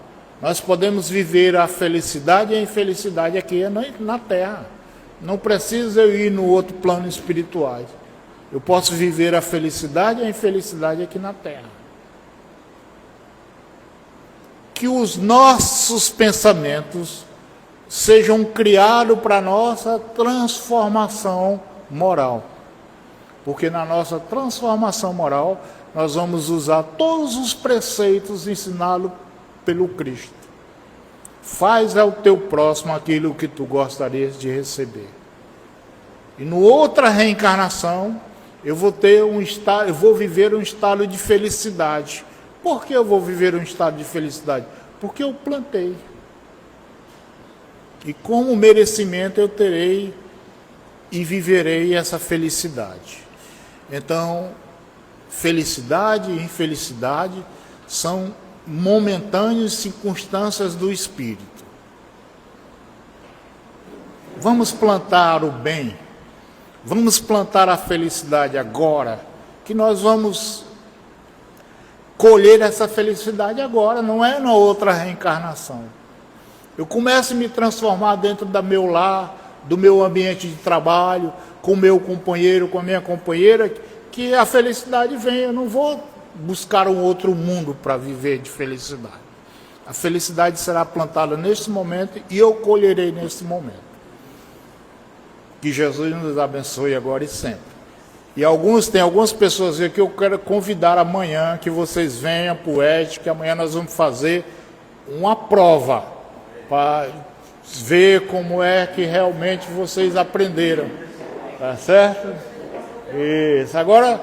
nós podemos viver a felicidade e a infelicidade aqui na Terra. Não precisa eu ir no outro plano espiritual. Eu posso viver a felicidade e a infelicidade aqui na Terra. Que os nossos pensamentos sejam criados para a nossa transformação moral. Porque na nossa transformação moral, nós vamos usar todos os preceitos ensinados pelo Cristo. Faz ao teu próximo aquilo que tu gostarias de receber. E no outra reencarnação, eu vou viver um estado de felicidade. Por que eu vou viver um estado de felicidade? Porque eu plantei. E como merecimento eu terei e viverei essa felicidade. Então, felicidade e infelicidade são momentâneas circunstâncias do espírito. Vamos plantar o bem, vamos plantar a felicidade agora, que nós vamos colher essa felicidade agora, não é na outra reencarnação. Eu começo a me transformar dentro do meu lar, do meu ambiente de trabalho, com o meu companheiro, com a minha companheira, que a felicidade vem. Eu não vou buscar um outro mundo para viver de felicidade. A felicidade será plantada neste momento e eu colherei neste momento. Que Jesus nos abençoe agora e sempre. E tem algumas pessoas aqui que eu quero convidar amanhã, que vocês venham para o ED, que amanhã nós vamos fazer uma prova, para ver como é que realmente vocês aprenderam. Tá certo? Isso. Agora,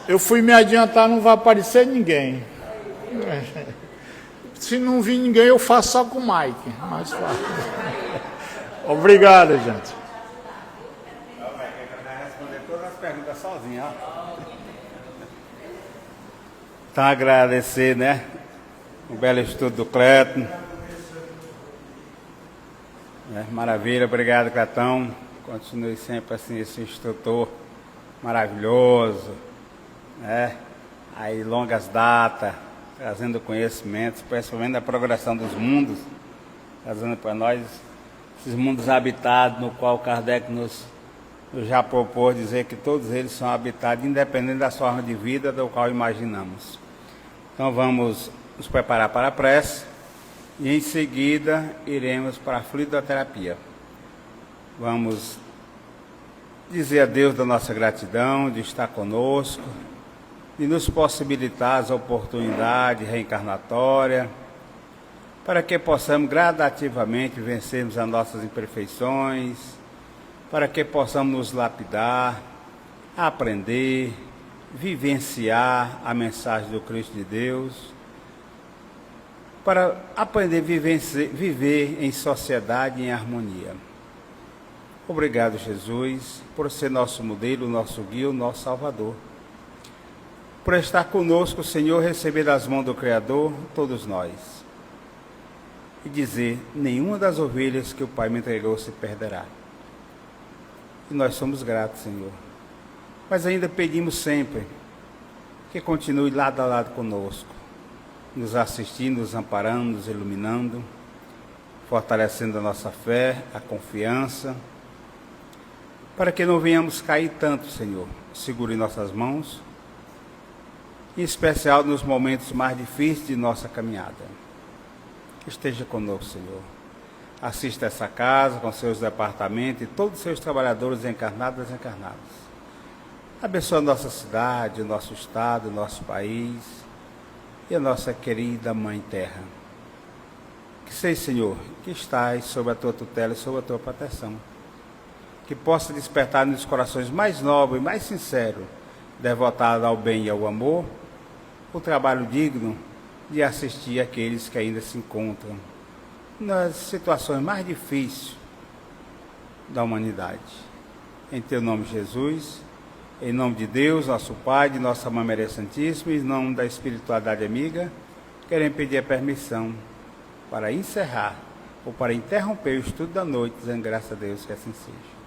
eu fui me adiantar, não vai aparecer ninguém. Se não vir ninguém, eu faço só com o Mike. Mais fácil. Obrigado, gente. Sozinho, ó. Então, agradecer, né? O belo estudo do Cléton. Maravilha, obrigado, Cléton. Continue sempre assim, esse instrutor maravilhoso, né? Aí, longas datas, trazendo conhecimentos, principalmente da progressão dos mundos, trazendo para nós esses mundos habitados, no qual Kardec nos já propôs dizer que todos eles são habitados, independente da forma de vida do qual imaginamos. Então vamos nos preparar para a prece e em seguida iremos para a fluidoterapia. Vamos dizer a Deus da nossa gratidão de estar conosco, de nos possibilitar as oportunidades reencarnatórias, para que possamos gradativamente vencermos as nossas imperfeições, para que possamos nos lapidar, aprender, vivenciar a mensagem do Cristo de Deus, para aprender a viver em sociedade e em harmonia. Obrigado, Jesus, por ser nosso modelo, nosso guia, nosso Salvador. Por estar conosco, Senhor, receber das mãos do Criador todos nós. E dizer, nenhuma das ovelhas que o Pai me entregou se perderá. E nós somos gratos, Senhor. Mas ainda pedimos sempre que continue lado a lado conosco, nos assistindo, nos amparando, nos iluminando, fortalecendo a nossa fé, a confiança, para que não venhamos cair tanto, Senhor. Segure nossas mãos, em especial nos momentos mais difíceis de nossa caminhada. Esteja conosco, Senhor. Assista essa casa com seus departamentos e todos os seus trabalhadores encarnados e desencarnados. Abençoa a nossa cidade, o nosso estado, o nosso país e a nossa querida Mãe Terra. Que seja, Senhor, que estás sob a tua tutela e sob a tua proteção. Que possa despertar nos corações mais nobres e mais sinceros, devotados ao bem e ao amor, o trabalho digno de assistir aqueles que ainda se encontram nas situações mais difíceis da humanidade. Em teu nome, Jesus, em nome de Deus, nosso Pai, de nossa Mãe Maria Santíssima, em nome da espiritualidade amiga, queremos pedir a permissão para encerrar ou para interromper o estudo da noite, dizendo graças a Deus que assim seja.